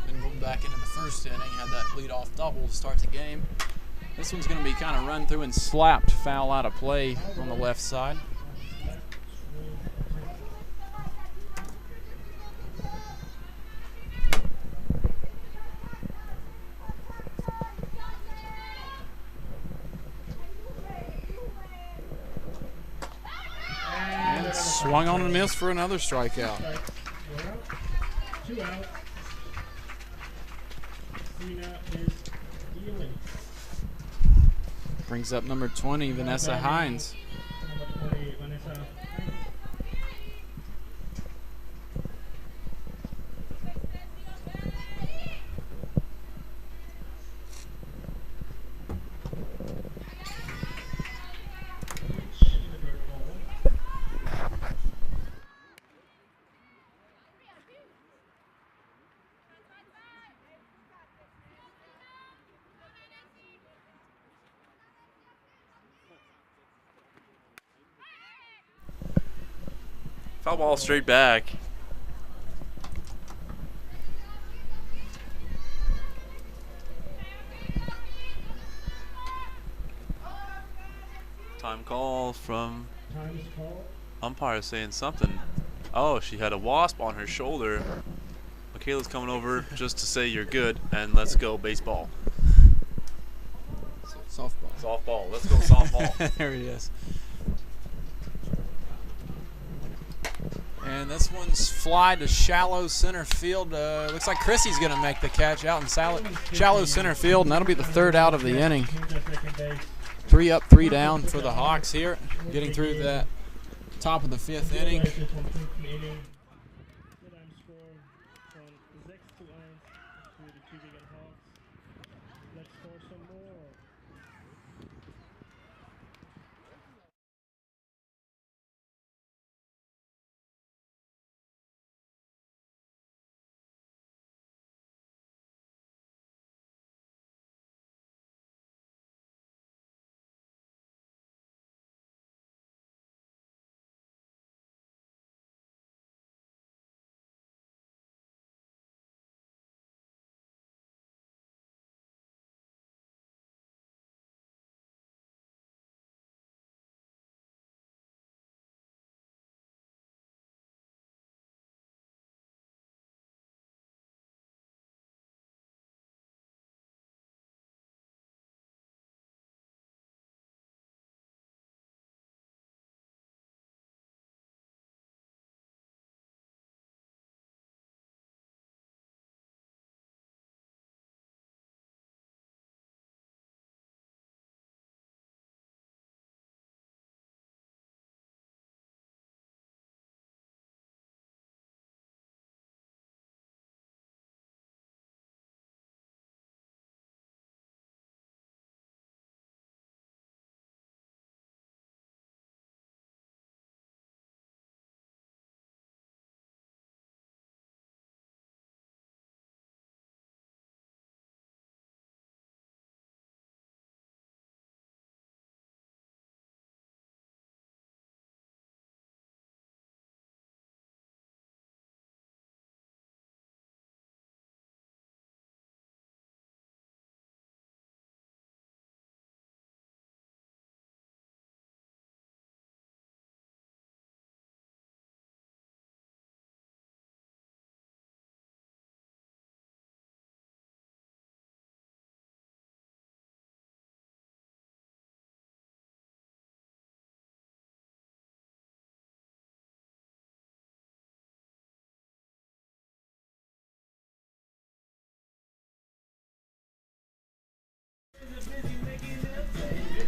Then going back into the first inning, had that leadoff double to start the game. This one's going to be kind of run through and slapped, foul out of play on the left side. And swung on and missed for another strikeout. We're out. 2 out. Cena is dealing. Brings up number 20, Vanessa Hines. Number 20, Vanessa Hines. Pitch in the dirt ball. Foul ball straight back. Time call from Time is called. umpire saying something. Oh, she had a wasp on her shoulder. Michaela's coming over just to say you're good and let's go baseball. Softball. Softball. Let's go softball. There he is. And this one's fly to shallow center field. Looks like Chrissy's going to make the catch out in shallow center field, and that'll be the 3rd out of the inning. Change at second base. 3 up, 3 down for the Hawks here, getting through that top of the 5th inning. Congratulations vom 5. Inning. Mit einem Score von 6:1 für die Tübingen Hawks. Let's score some more.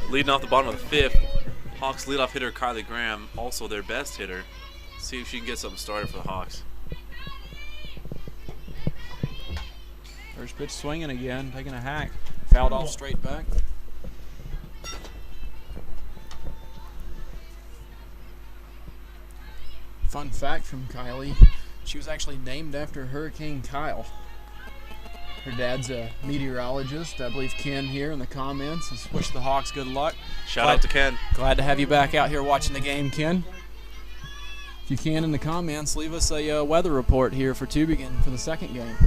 Leading off the bottom of the 5th, Hawks leadoff hitter Kylie Graham, also their best hitter. See if she can get something started for the Hawks. First pitch swinging again, taking a hack. Fouled off straight back. Fun fact from Kylie, she was actually named after Hurricane Kyle. Her dad's a meteorologist. I believe Ken here in the comments has wished the Hawks good luck. Shout out to Ken. Glad to have you back out here watching the game, Ken. If you can, in the comments, leave us a weather report here for Tübingen for the second game.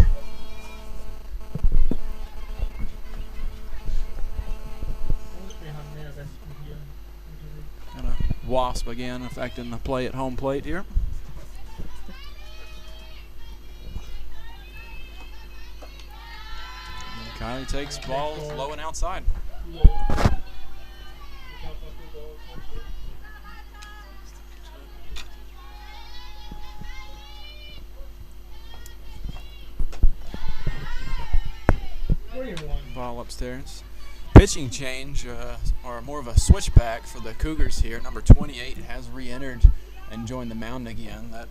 Got a wasp again affecting the play at home plate here. Kylie takes ball low and outside. Ball upstairs. Pitching change, or more of a switchback for the Cougars here. Number 28 has re-entered and joined the mound again. That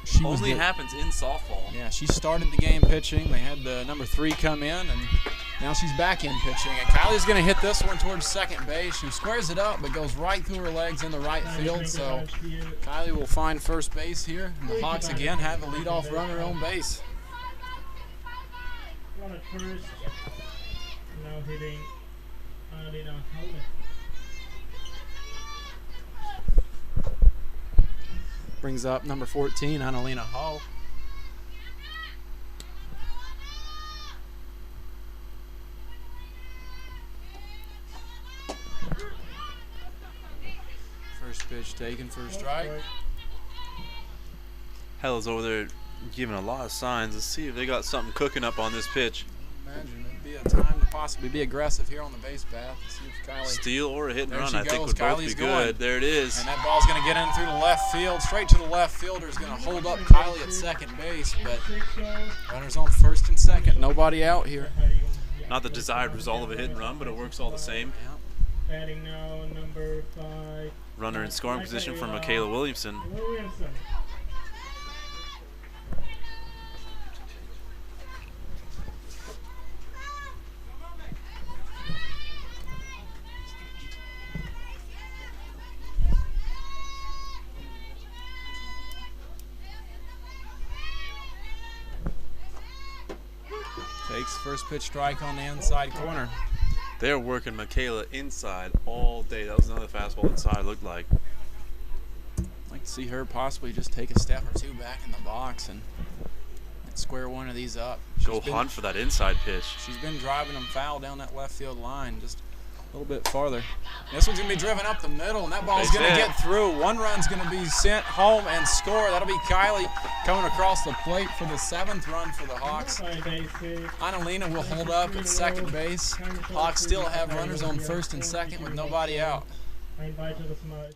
she only happens in softball. Yeah, she started the game pitching. They had the number 3 come in, and now she's back in pitching. And Kylie's going to hit this one towards second base. She squares it up, but goes right through her legs in the right field. So Kylie will find first base here. And the Hawks again have the leadoff runner on base. Run at first. Now hitting Annalena Haume. Brings up number 14, Annalena Hall. First pitch taken for a strike. Hella's over there giving a lot of signs. Let's see if they got something cooking up on this pitch. Imagine it'd be a time to possibly be aggressive here on the base path. Let's see if Kylie. Steal or a hit and There run, she I think goes. would both Kylie's be going. good. There it is. And that ball's going to get in through the left field, straight to the left fielder. Is going to hold up Kylie at second base, but runners on first and second. Nobody out here. Not the desired result of a hit and run, but it works all the same. Batting now, number 5. Runner in scoring position for Michaela Williamson. Takes first pitch strike on the inside corner. They're working Michaela inside all day. That was another fastball inside, looked like. I'd like to see her possibly just take a step or two back in the box and square one of these up. Go hunt for that inside pitch. She's been driving them foul down that left field line just a little bit farther. This one's going to be driven up the middle, and that ball's going to get through. One run's going to be sent home and score. That'll be Kylie coming across the plate for the 7th run for the Hawks. Annalena will hold up at second base. Hawks still have runners on first and second with nobody out. Ein weiteres Mal.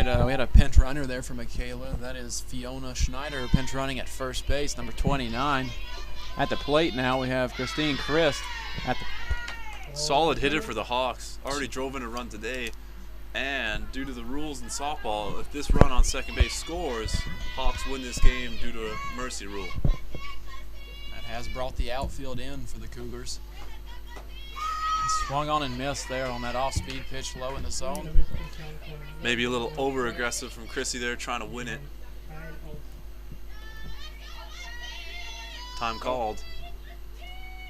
All right, we had a pinch runner there for Michaela. That is Fiona Schneider, pinch running at first base, number 29. At the plate now, we have Christine Christ. Solid hitter for the Hawks. Already drove in a run today. And due to the rules in softball, if this run on second base scores, Hawks win this game due to a mercy rule. That has brought the outfield in for the Cougars. Swung on and missed there on that off-speed pitch low in the zone. Maybe a little over-aggressive from Chrissy there, trying to win it. Time called.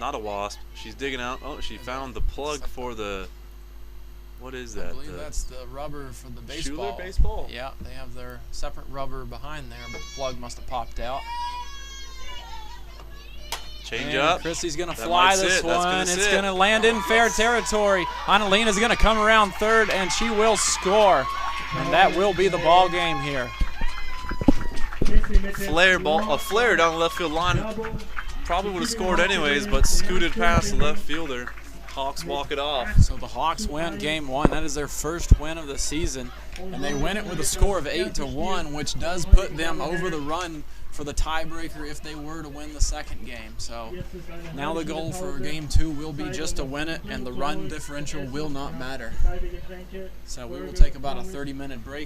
Not a wasp. She's digging out. Oh, she found the plug for the... What is that? I believe that's the rubber for the baseball. Schuler baseball? Yeah, they have their separate rubber behind there, but the plug must have popped out. Change and up. Chrissy's going to That fly might this sit. That's one. gonna It's sit. going to land in fair territory. Annalina's going to come around third, and she will score. And that will be the ball game here. Flare ball, a flare down the left field line. Probably would have scored anyways, but scooted past the left fielder. Hawks walk it off. So the Hawks win game one. That is their first win of the season. And they win it with a score of 8-1, which does put them over the run for the tiebreaker if they were to win the second game. So now the goal for game two will be just to win it, and the run differential will not matter. So we will take about a 30-minute break.